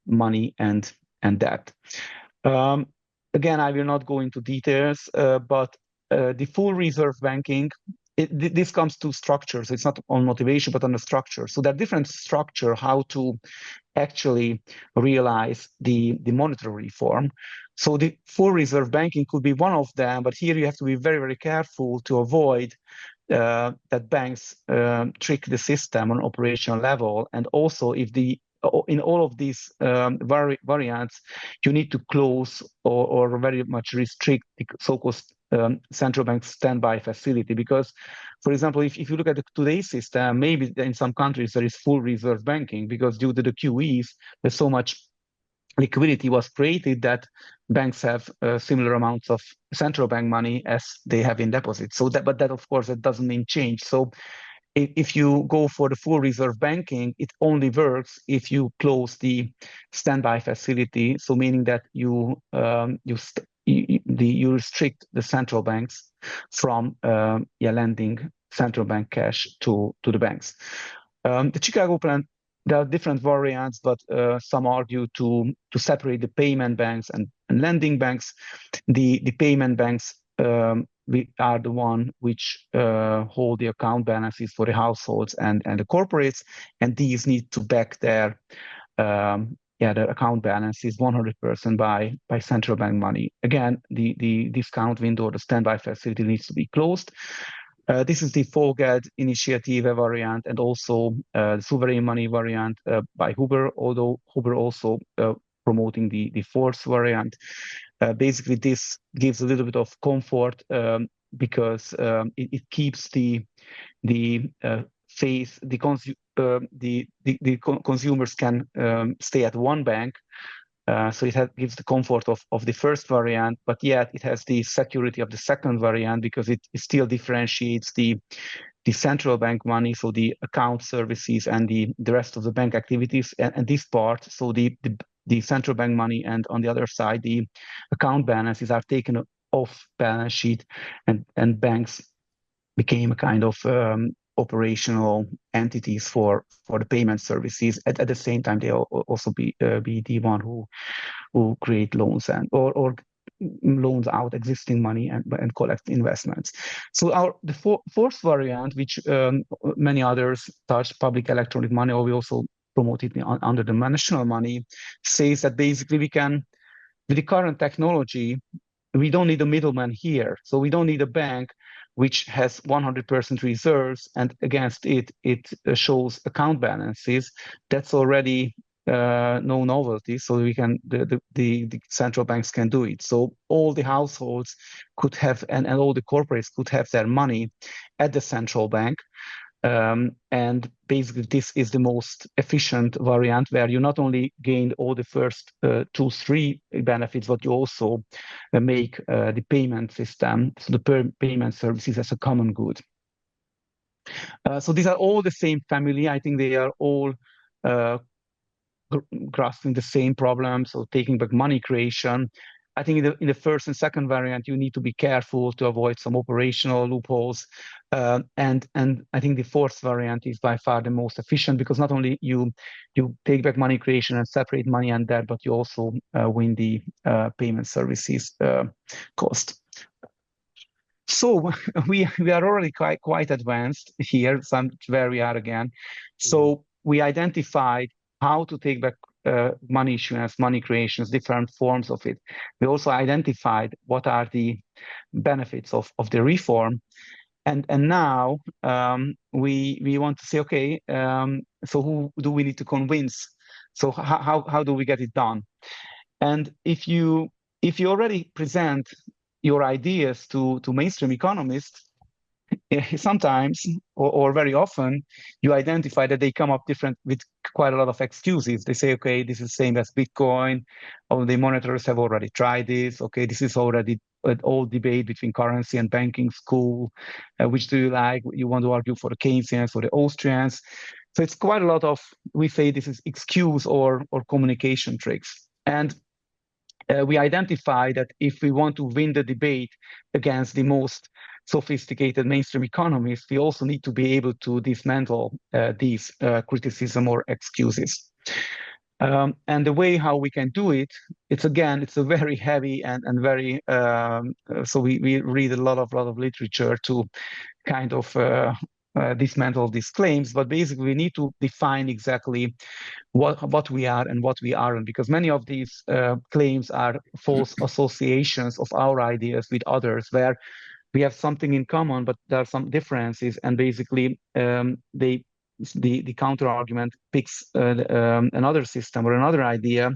money and debt. Again, I will not go into details, but the full reserve banking, this comes to structures. It's not on motivation, but on the structure. So there are different structure how to actually realize the monetary reform. So the full reserve banking could be one of them, but here you have to be very, very careful to avoid that banks trick the system on operational level. And also, if in all of these variants, you need to close or very much restrict the so-called central bank standby facility, because, for example, if you look at today's system, maybe in some countries there is full reserve banking because due to the QEs, there's so much liquidity was created that banks have similar amounts of central bank money as they have in deposits. So but that of course that doesn't mean change. So if you go for the full reserve banking, it only works if you close the standby facility. So meaning that you restrict the central banks from lending central bank cash to the banks. The Chicago plan, there are different variants, but some argue to separate the payment banks and lending banks. The payment banks we are the one which hold the account balances for the households and the corporates, and these need to back their account balances 100% by central bank money. Again, the discount window or the standby facility needs to be closed. This is the Foged initiative variant, and also the sovereign money variant by Huber, although Huber also promoting the fourth variant. Basically, this gives a little bit of comfort because it keeps the faith, the consumers can stay at one bank. So it gives the comfort of the first variant, but yet it has the security of the second variant because it still differentiates the central bank money, so the account services and the rest of the bank activities, and this part, so the central bank money, and on the other side, the account balances are taken off balance sheet, and banks became a kind of operational entities for the payment services. At the same time, they also be the one who create loans or loans out existing money and collect investments. So the fourth variant, which many others touch, public electronic money, or we also promote it under the national money, says that basically we can, with the current technology, we don't need a middleman here. So we don't need a bank which has 100% reserves, and against it shows account balances. That's already no novelty. So we can the central banks can do it. So all the households could have, and all the corporates could have their money at the central bank. And basically, this is the most efficient variant where you not only gain all the first 2-3 benefits, but you also make the payment system, so the payment services as a common good. So these are all the same family. I think they are all grasping the same problem, so taking back money creation. I think in the first and second variant, you need to be careful to avoid some operational loopholes. And I think the fourth variant is by far the most efficient, because not only you take back money creation and separate money and debt, but you also win the payment services cost. So we are already quite advanced here, where we are again. So we identified how to take back money issuance, money creations, different forms of it. We also identified what are the benefits of the reform. And now we want to say, okay, so who do we need to convince? So how do we get it done? And if you already present your ideas to mainstream economists, sometimes or very often you identify that they come up with quite a lot of excuses. They say, okay, this is the same as Bitcoin, or the monitors have already tried this. Okay, this is already an old debate between currency and banking school. Which do you like? You want to argue for the Keynesians or the Austrians? So it's quite a lot of, we say this is excuse or communication tricks. And we identify that if we want to win the debate against the most sophisticated mainstream economists, we also need to be able to dismantle these criticism or excuses. And the way how we can do it, it's a very heavy and very, so we read a lot of literature to kind of dismantle these claims, but basically we need to define exactly what we are and what we aren't, because many of these claims are false associations of our ideas with others, where we have something in common, but there are some differences, and basically the counter argument picks another system or another idea,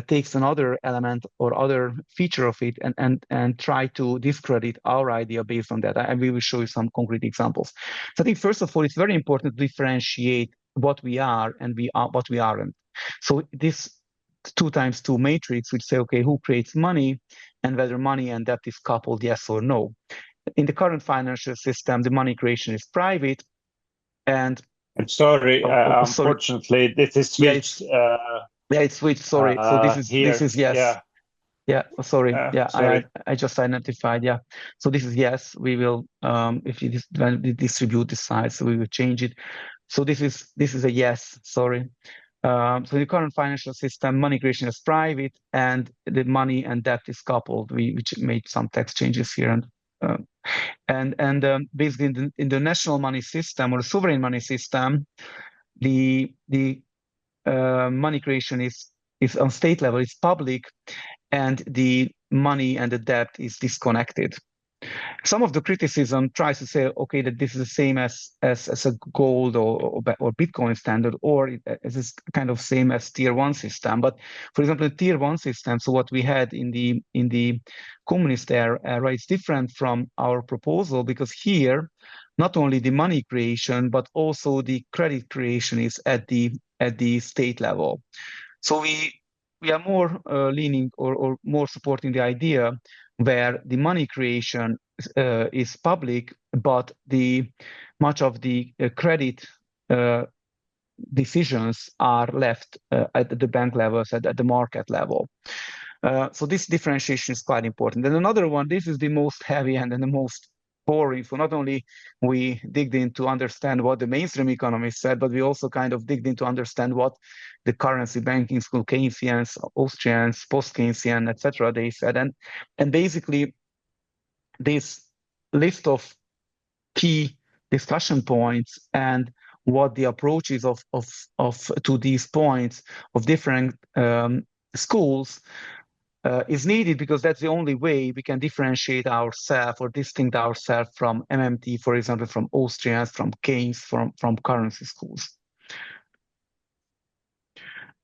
takes another element or other feature of it and try to discredit our idea based on that. And we will show you some concrete examples. So I think first of all, it's very important to differentiate what we are and what we aren't. So this 2x2 matrix would say, okay, who creates money and whether money and debt is coupled, yes or no. In the current financial system, the money creation is private. And I'm sorry, unfortunately, this is switched. Yeah, it's switched. Sorry. So this is yes. Yeah. Sorry. Sorry. I just identified. Yeah. So this is yes. We will if you when we distribute the size, so we will change it. So this is a yes. Sorry. So in the current financial system, money creation is private, and the money and debt is coupled. We made some text changes here, and basically in the national money system or the sovereign money system, the money creation is on state level, it's public, and the money and the debt is disconnected. Some of the criticism tries to say, okay, that this is the same as a gold or Bitcoin standard, or it is kind of same as tier 1 system. But for example, the tier 1 system, so what we had in the communist era, is different from our proposal, because here not only the money creation but also the credit creation is at the state level. So we are more leaning or more supporting the idea where the money creation is public, but much of the credit decisions are left at the bank levels, at the market level. So this differentiation is quite important. And another one, this is the most heavy and the most boring. So not only we digged in to understand what the mainstream economists said, but we also kind of digged in to understand what the currency banking school, Keynesians, Austrians, post-Keynesian, etc., they said. And basically this list of key discussion points and what the approaches of to these points of different schools is needed, because that's the only way we can differentiate ourselves or distinct ourselves from MMT, for example, from Austrians, from Keynes, from currency schools.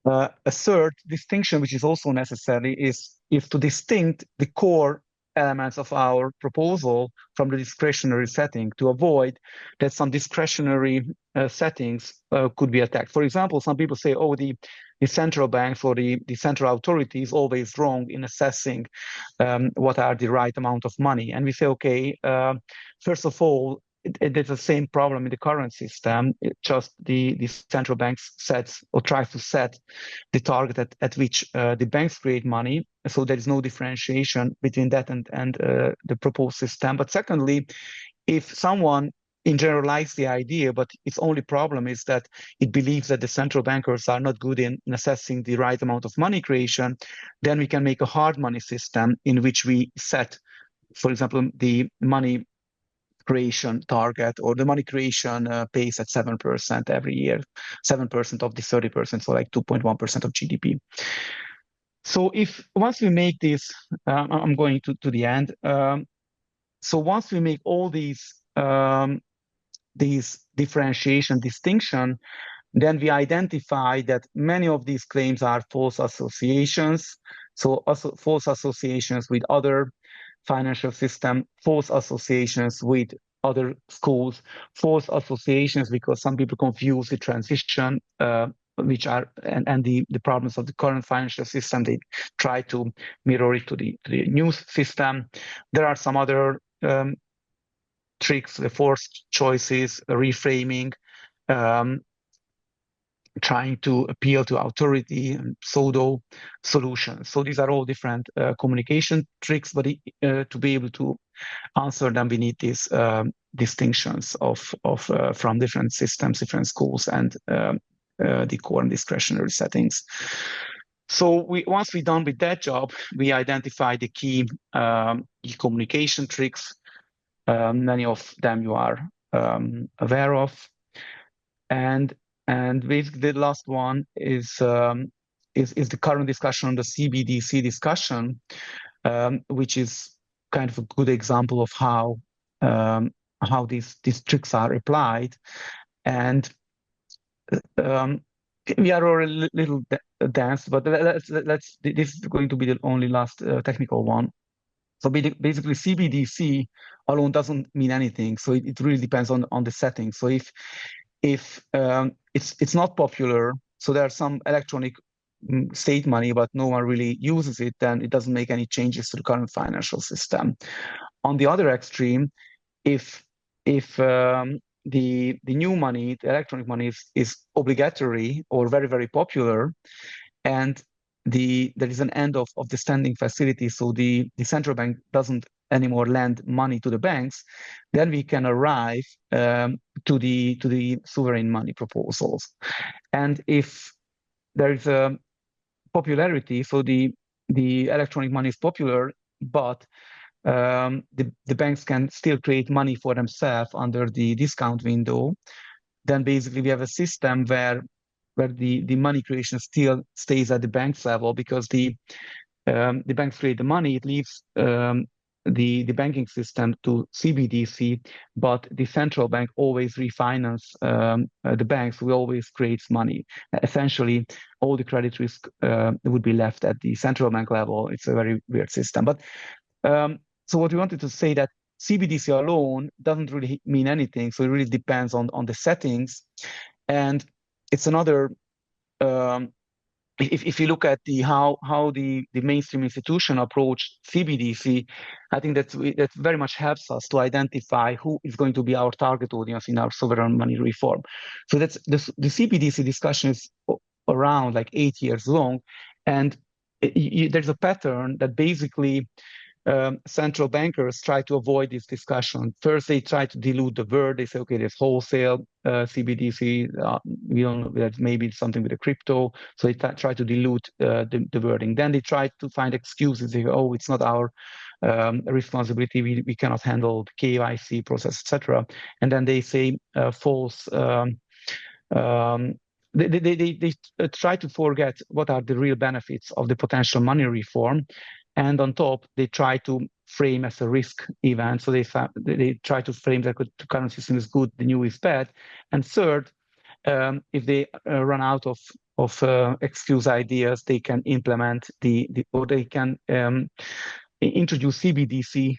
A third distinction, which is also necessary, is to distinct the core elements of our proposal from the discretionary setting to avoid that some discretionary settings could be attacked. For example, some people say, oh, the central banks or the central authority is always wrong in assessing what are the right amount of money. And we say, okay, first of all, there's the same problem in the current system. It just the central bank sets or tries to set the target at which the banks create money. So there is no differentiation between that and the proposed system. But secondly, if someone in general likes the idea, but its only problem is that it believes that the central bankers are not good in assessing the right amount of money creation, then we can make a hard money system in which we set, for example, the money creation target or the money creation pace at 7% every year, 7% of the 30%, so like 2.1% of GDP. So if once we make this, I'm going to the end. So once we make all these differentiation, distinction, then we identify that many of these claims are false associations. So also false associations with other financial system, false associations with other schools, false associations because some people confuse the transition, which are and the problems of the current financial system. They try to mirror it to the new system. There are some other tricks, the forced choices, reframing, trying to appeal to authority and pseudo solutions. So these are all different communication tricks, but to be able to answer them, we need these distinctions from different systems, different schools, and the core and discretionary settings. So once we're done with that job, we identify the key communication tricks. Many of them you are aware of, and basically the last one is the current discussion on the CBDC discussion, which is kind of a good example of how these tricks are applied. And we are already a little dense, but let's. This is going to be the only last technical one. So basically, CBDC alone doesn't mean anything. So it really depends on the setting. So if it's not popular, so there's some electronic state money, but no one really uses it, then it doesn't make any changes to the current financial system. On the other extreme, if the new money, the electronic money is obligatory or very, very popular, and there is an end of the standing facility, so the central bank doesn't anymore lend money to the banks, then we can arrive to the sovereign money proposals. And if there is a popularity, so the electronic money is popular, but the banks can still create money for themselves under the discount window, then basically we have a system where the money creation still stays at the bank's level, because the banks create the money, it leaves the banking system to CBDC, but the central bank always refinance the banks, who always creates money. Essentially, all the credit risk would be left at the central bank level. It's a very weird system. But so what we wanted to say that CBDC alone doesn't really mean anything. So it really depends on the settings. And it's another if you look at how the mainstream institution approach CBDC, I think that very much helps us to identify who is going to be our target audience in our sovereign money reform. So that's the CBDC discussion is around like 8 years long, and there's a pattern that basically central bankers try to avoid this discussion. First, they try to dilute the word. They say, okay, there's wholesale CBDC. We don't know that maybe it's something with the crypto. So they try to dilute the wording. Then they try to find excuses. They go, oh, it's not our responsibility. We cannot handle the KYC process, etc. And then they say false. They try to forget what are the real benefits of the potential money reform. And on top, they try to frame as a risk event. So they try to frame that the current system is good, the new is bad. And third, if they run out of excuse ideas, they can implement or they can introduce CBDC,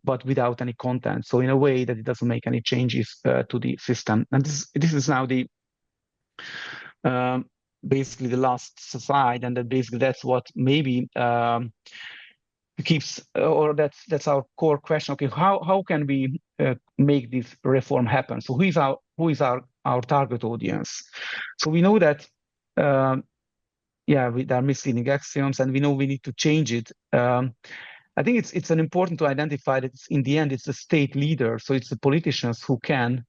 but without any content. So in a way that it doesn't make any changes to the system. And this is now the basically the last slide, and then basically that's what maybe keeps, or that's our core question. Okay, how can we make this reform happen? So who is our target audience? So we know that there are misleading axioms, and we know we need to change it. I think it's an important to identify that in the end it's the state leader, so it's the politicians who can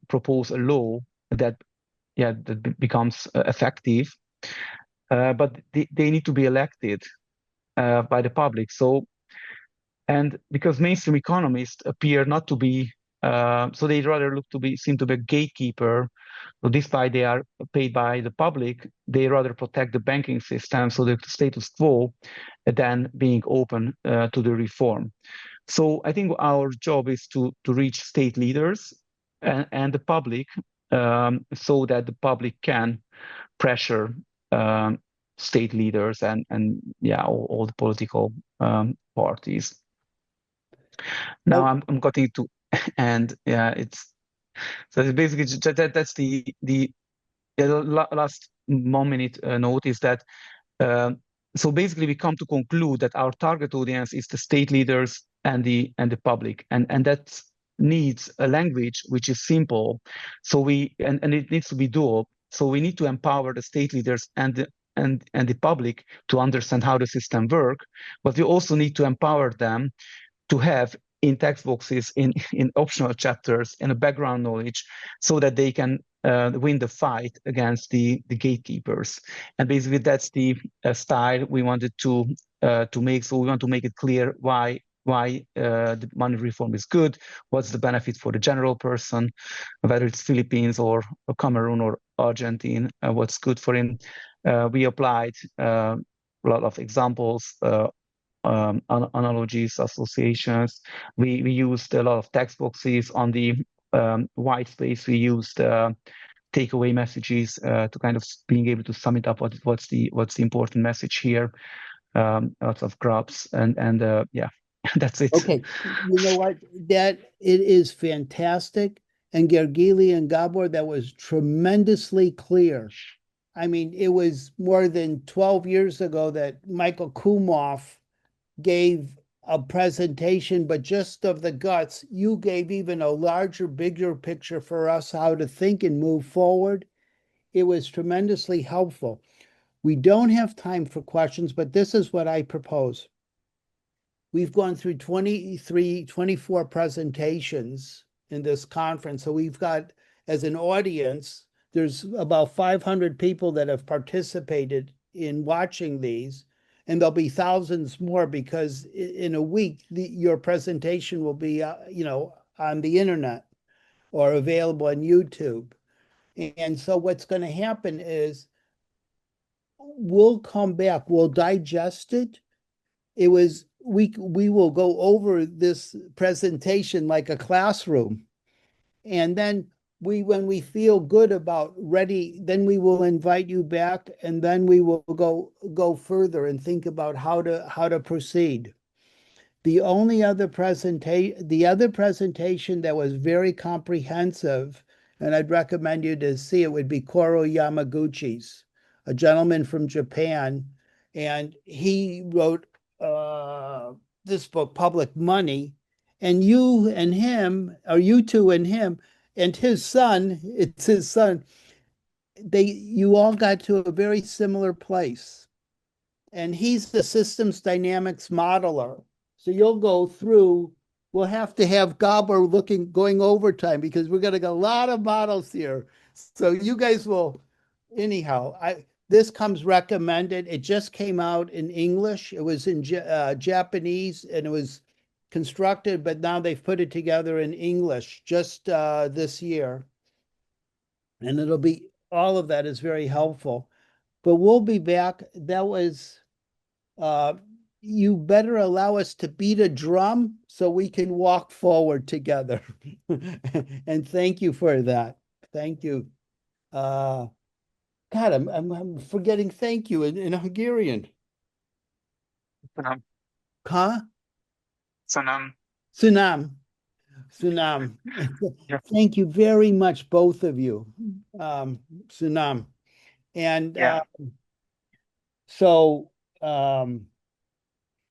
propose a law that becomes effective, but they need to be elected by the public. So, and because mainstream economists appear not to be, so they rather seem to be a gatekeeper. So despite they are paid by the public, they rather protect the banking system, so the status quo, than being open to the reform. So I think our job is to reach state leaders and the public, so that the public can pressure state leaders and all the political parties. Now I'm getting to end. So basically that's the last 1 minute note is that so basically we come to conclude that our target audience is the state leaders and the public, and that needs a language which is simple. So and it needs to be doable. So we need to empower the state leaders and the public to understand how the system works, but we also need to empower them to have in text boxes, in optional chapters, and a background knowledge, so that they can win the fight against the gatekeepers. And basically, that's the style we wanted to make. So we want to make it clear why the money reform is good, what's the benefit for the general person, whether it's Philippines or Cameroon or Argentine, what's good for him. We applied a lot of examples, analogies, associations. We used a lot of text boxes. On the white space, we used takeaway messages to kind of being able to sum it up. What's the important message here? Lots of graphs and that's it. Okay, you know what? That it is fantastic. And Gergely and Gábor, that was tremendously clear. I mean, it was more than 12 years ago that Michael Kumoff gave a presentation, but just of the guts. You gave even a larger, bigger picture for us how to think and move forward. It was tremendously helpful. We don't have time for questions, but this is what I propose. We've gone through 24 presentations in this conference. So we've got, as an audience, there's about 500 people that have participated in watching these, and there'll be thousands more because in a week, your presentation will be, on the internet or available on YouTube. And so what's going to happen is we'll come back, we'll digest it. We will go over this presentation like a classroom. And then when we feel good about ready, then we will invite you back, and then we will go further and think about how to proceed. The other presentation that was very comprehensive, and I'd recommend you to see it, would be Koro Yamaguchi's, a gentleman from Japan, and he wrote this book, Public Money, and you and him, or you two and him, and his son, it's his son, you all got to a very similar place. And he's the systems dynamics modeler. So you'll go through, we'll have to have Gábor going overtime because we're going to get a lot of models here. So you guys will, anyhow, this comes recommended. It just came out in English. It was in Japanese, and it was constructed, but now they've put it together in English just this year. And it'll be, all of that is very helpful. But we'll be back. That was, you better allow us to beat a drum so we can walk forward together. And thank you for that. Thank you. God, I'm forgetting thank you in Hungarian. Sunam. Huh? Sunam. Sunam. Sunam. Yeah. Thank you very much, both of you. Sunam. And Yeah. so,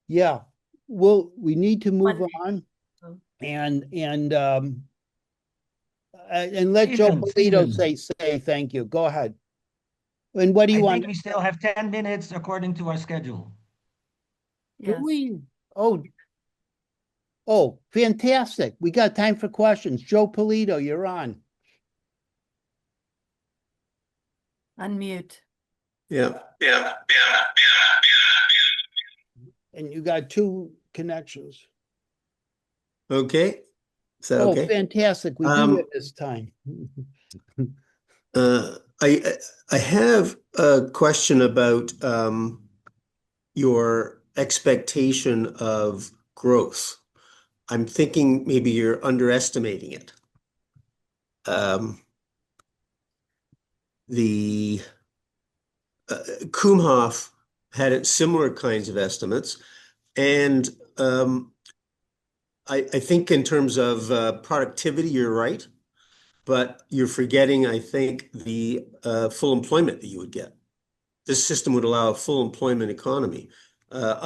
yeah, we need to move on Oh. and let Joe Polito say thank you. Go ahead. And what do you I want? think we still have 10 minutes according to our schedule. Do Yes. we? Oh, fantastic. We got time for questions. Joe Polito, you're on. Unmute. Yeah. And you got two connections. Okay. Is that Oh, okay? fantastic. We do it this time. I have a question about your expectation of growth. I'm thinking maybe you're underestimating it. The Kumhof had similar kinds of estimates, and I think in terms of productivity, you're right, but you're forgetting, I think, the full employment that you would get. This system would allow a full employment economy. Real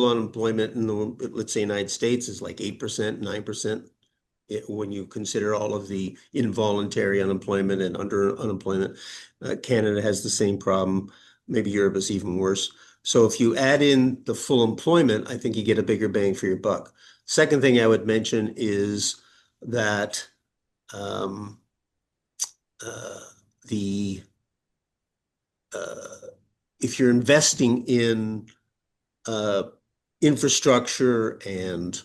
unemployment in the, let's say, United States is like 8%, 9%. When you consider all of the involuntary unemployment and under unemployment. Canada has the same problem. Maybe Europe is even worse. So if you add in the full employment, I think you get a bigger bang for your buck. Second thing I would mention is that if you're investing in infrastructure and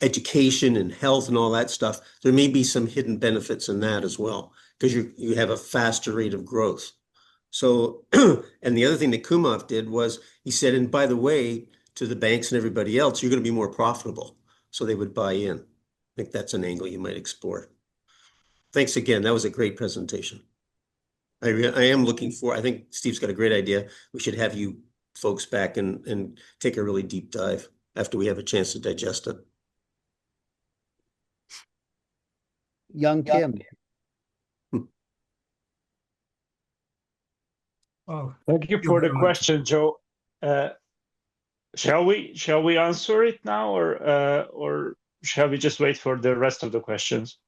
education and health and all that stuff, there may be some hidden benefits in that as well, because you have a faster rate of growth. So, and the other thing that Kumhof did was he said, and by the way, to the banks and everybody else, you're going to be more profitable. So they would buy in. I think that's an angle you might explore. Thanks again. That was a great presentation. I am looking for, I think Steve's got a great idea. We should have you folks back and take a really deep dive after we have a chance to digest it. Young Kim. Oh, Thank you for the question, Joe. Shall we answer it now, or shall we just wait for the rest of the questions?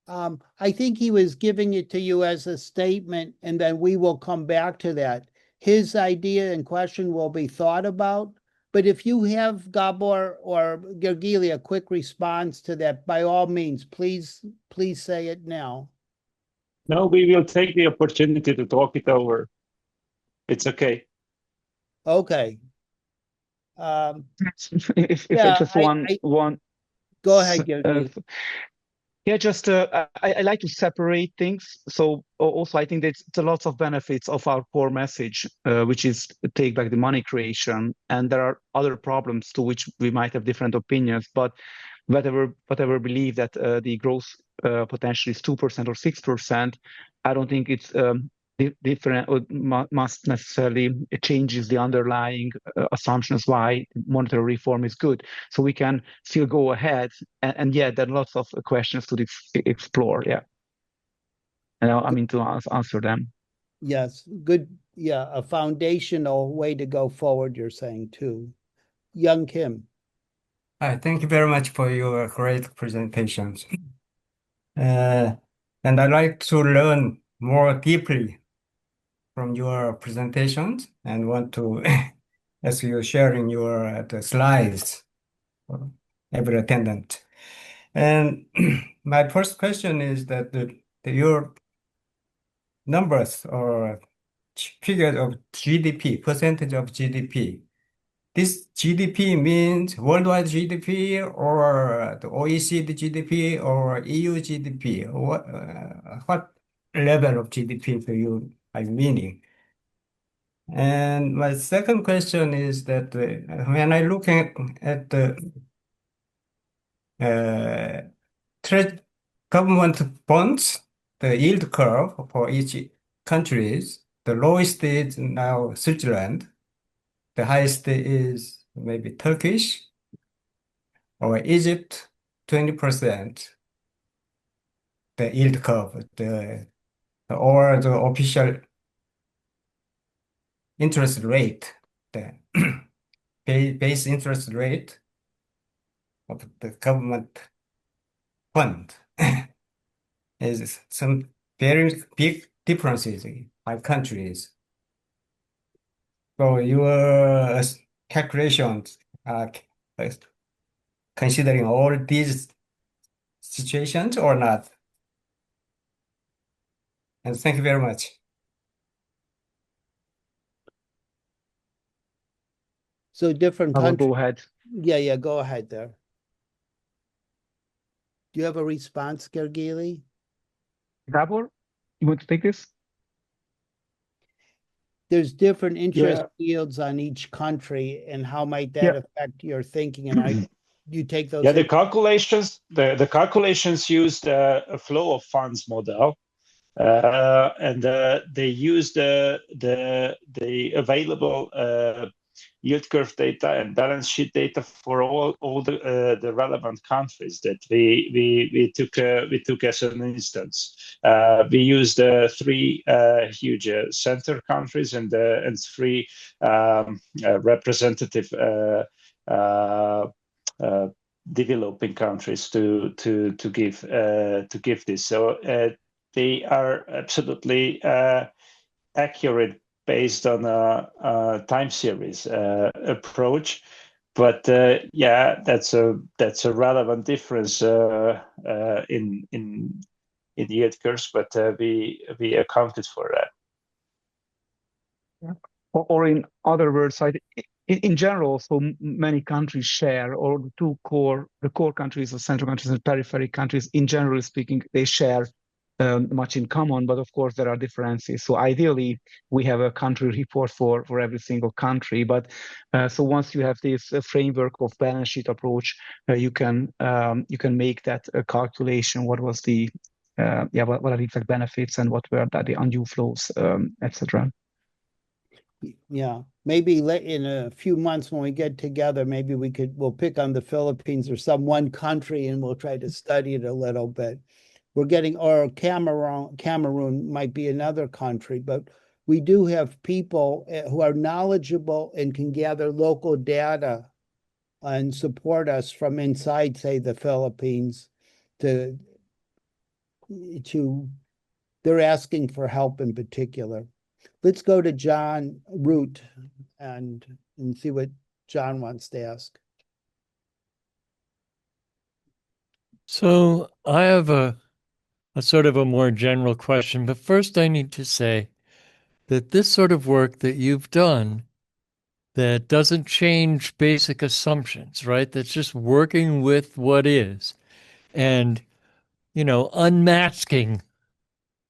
I think he was giving it to you as a statement, and then we will come back to that. His idea and question will be thought about, but if you have, Gábor or Gergely, a quick response to that, by all means, please say it now. No, we will take the opportunity to talk it over. It's okay. Okay. If Yeah, just one. Go ahead, Gergely. Yeah, just I like to separate things. So also I think there's a lots of benefits of our core message, which is take back the money creation, and there are other problems to which we might have different opinions. But whatever believe that the growth potential is 2% or 6%, I don't think it's different or must necessarily changes the underlying assumptions why monetary reform is good. So we can still go ahead, and yeah, there are lots of questions to explore. Yeah, and I mean to answer them. Yes, good. Yeah, a foundational way to go forward, you're saying too. Young Kim. Hi, thank you very much for your great presentations. And I'd like to learn more deeply from your presentations and want to, as you're sharing your the slides for every attendant. And my first question is that your numbers or figures of GDP, percentage of GDP, this GDP means worldwide GDP or the OECD GDP or EU GDP? What level of GDP do you are meaning? And my second question is that when I look at the government bonds, the yield curve for each countries, the lowest is now Switzerland. The highest is maybe Turkish or Egypt, 20%. The yield curve, or the official interest rate, the base interest rate of the government fund is some very big differences by countries. So your calculations are considering all these situations or not? And thank you very much. So different I will countries. go ahead. Yeah, go ahead there. Do you have a response, Gergely? Gábor, you want to take this? There's different interest yields on each country, and how might that affect your thinking? And you take those. Yeah, the calculations used a flow of funds model, and they used the available yield curve data and balance sheet data for all the relevant countries that we took as an instance. We used three huge center countries and three representative developing countries to give this. So they are absolutely accurate based on a time series approach. But yeah, that's a relevant difference in yield curves, but we accounted for that. Or in other words, in general, so many countries share, or the core countries, the central countries and periphery countries, in general speaking, they share much in common, but of course there are differences. So ideally, we have a country report for every single country. But so once you have this framework of balance sheet approach, you can make that calculation. What was the what are the exact benefits and what were the undue flows, etc. Yeah, maybe in a few months when we get together, maybe we'll pick on the Philippines or some one country and we'll try to study it a little bit. Or Cameroon might be another country, but we do have people who are knowledgeable and can gather local data and support us from inside, say, the Philippines. They're asking for help in particular. Let's go to John Root and see what John wants to ask. So I have a sort of a more general question, but first I need to say that this sort of work that you've done that doesn't change basic assumptions, right? That's just working with what is and, unmasking,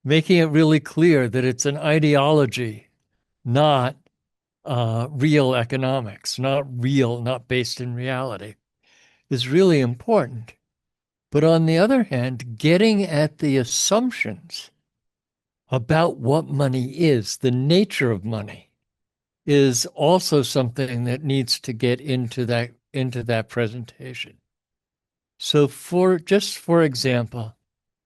making it really clear that it's an ideology, not real economics, not based in reality, is really important. But on the other hand, getting at the assumptions about what money is, the nature of money, is also something that needs to get into that presentation. So for example,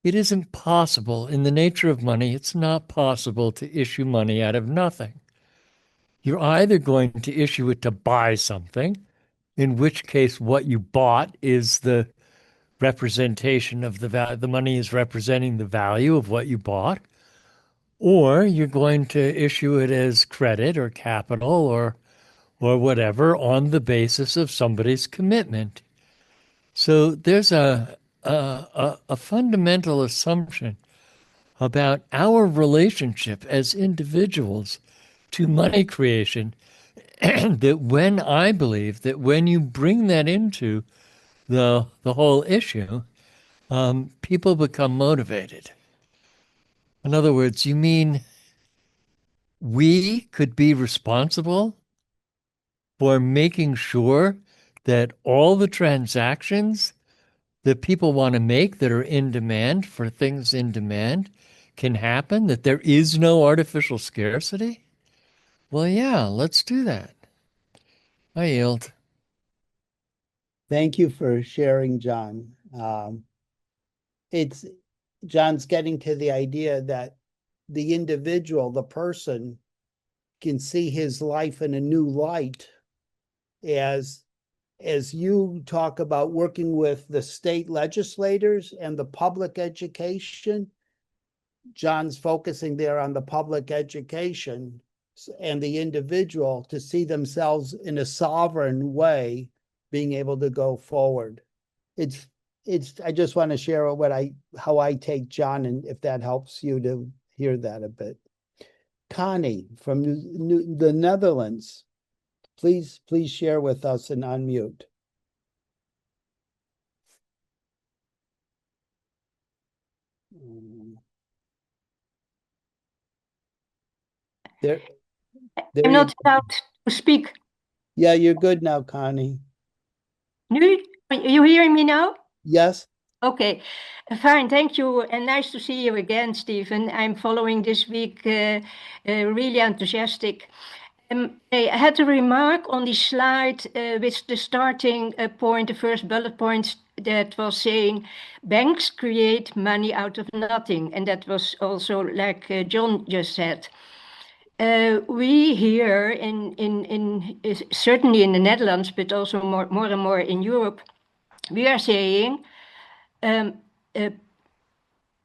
it isn't possible in the nature of money, it's not possible to issue money out of nothing. You're either going to issue it to buy something, in which case what you bought is the representation of the value, the money is representing the value of what you bought, or you're going to issue it as credit or capital or whatever on the basis of somebody's commitment. So there's a fundamental assumption about our relationship as individuals to money creation that I believe that when you bring that into the whole issue, people become motivated. In other words, you mean we could be responsible for making sure that all the transactions that people want to make that are in demand, for things in demand, can happen, that there is no artificial scarcity? Well, yeah, let's do that. I yield. Thank you for sharing, John. John's getting to the idea that the individual, the person, can see his life in a new light as you talk about working with the state legislators and the public education. John's focusing there on the public education and the individual to see themselves in a sovereign way, being able to go forward. I just want to share how I take John, and if that helps you to hear that a bit. Connie from the Netherlands, please share with us and unmute. I'm not allowed to speak. Yeah, you're good now, Connie. Nu? Are you hearing me now? Yes. Okay, fine, thank you, and nice to see you again, Stephen. I'm following this week, really enthusiastic. I had a remark on the slide with the starting point, the first bullet point that was saying banks create money out of nothing, and that was also like John just said. We here certainly in the Netherlands, but also more and more in Europe, we are saying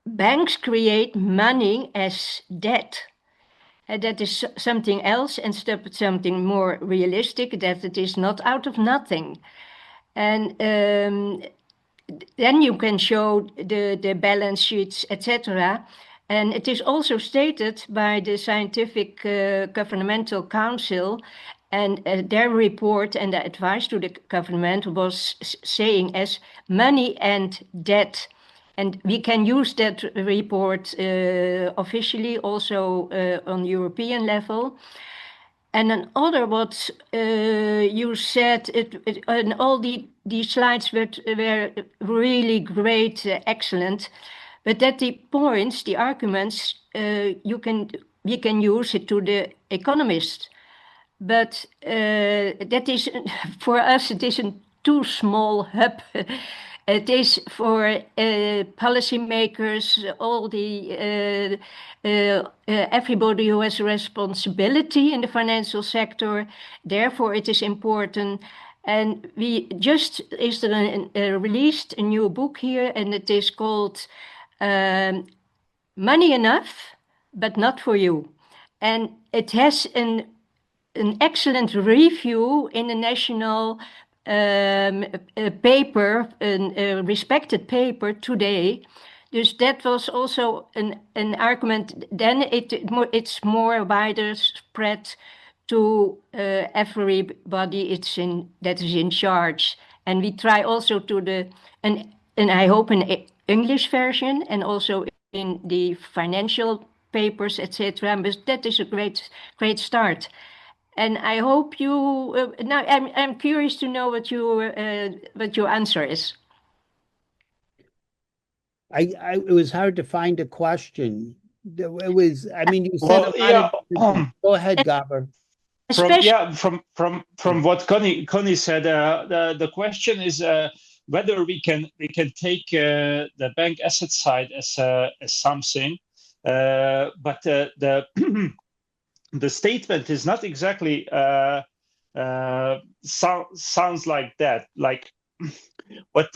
banks create money as debt. That is something else, and something more realistic, that it is not out of nothing. And then you can show the balance sheets, etc. And it is also stated by the Scientific Governmental Council, and their report and the advice to the government was saying as money and debt. And we can use that report officially also on European level. And another what you said, and all these slides were really great, excellent, but that the points, the arguments, we can use it to the economists. But that is, for us, it is a too small hub. It is for policymakers, all the everybody who has a responsibility in the financial sector. Therefore, it is important. And we just released a new book here, and it is called Money Enough, but Not for You. And it has an excellent review in a national paper, a respected paper today. Dus that was also an argument. Then it's more wider spread to everybody that is in charge. And we try also and I hope an English version, and also in the financial papers, etc. But that is a great start. And I hope you. Now, I'm curious to know what your answer is. It was hard to find a question. It was. I mean, you said Well, yeah. Go ahead, Gábor. From what Connie said, the question is whether we can take the bank asset side as something, but the the statement is not exactly sounds like that. Like what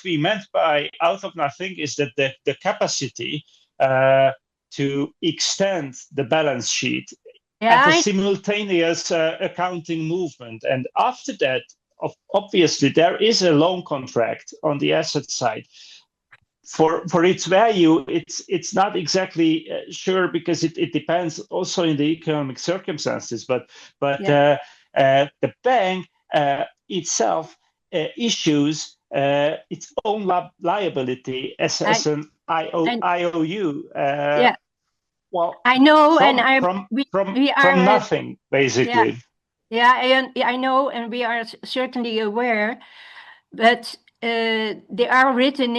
we meant by out of nothing is that the capacity to extend the balance sheet at a simultaneous accounting movement, and after that, obviously there is a loan contract on the asset side. For its value, it's not exactly sure, because it depends also in the economic circumstances. But the bank itself issues its own liability as an IOU. Well, I know, from nothing, basically. Yeah, I know, and we are certainly aware, but they are written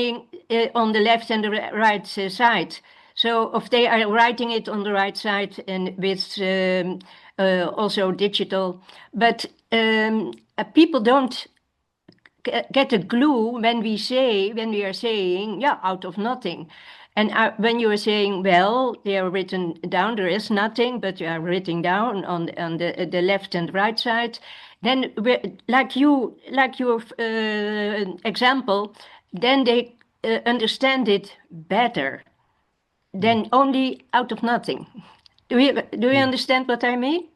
on the left and the right side. So if they are writing it on the right side and with also digital, but people don't get a clue when we are saying, yeah, out of nothing. And when you are saying, well, they are written down, there is nothing, but you are written down on the left and right side, then like your example, then they understand it better than only out of nothing. Do you understand what I mean?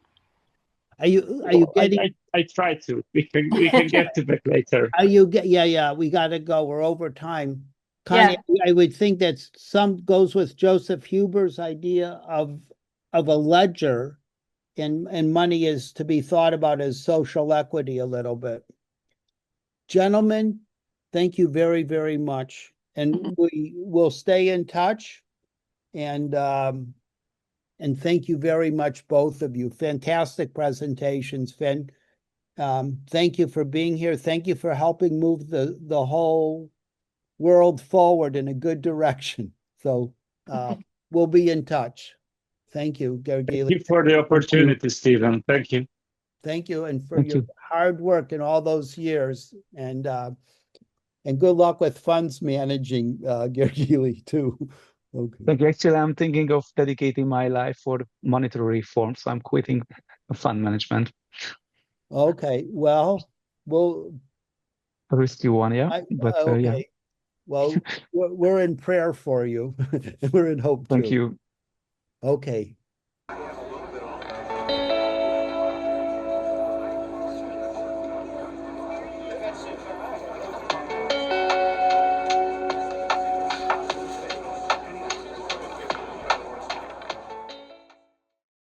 Are you getting? I try to. We can get to that later. Yeah, we got to go. We're over time. Connie, I would think that some goes with Joseph Huber's idea of a ledger, and money is to be thought about as social equity a little bit. Gentlemen, thank you very, very much, and we will stay in touch. And thank you very much, both of you. Fantastic presentations, Finn. Thank you for being here. Thank you for helping move the whole world forward in a good direction. So we'll be in touch. Thank you, Gergely. Thank you for the opportunity, Stephen. Thank you. Thank you, and for your hard work in all those years, and good luck with funds managing, Gergely, too. Okay. Thank you. Actually, I'm thinking of dedicating my life for monetary reform, so I'm quitting fund management. Okay, well, a risky one, yeah. Okay. Yeah. Well, we're in prayer for you. We're in hope too. Thank you. Okay.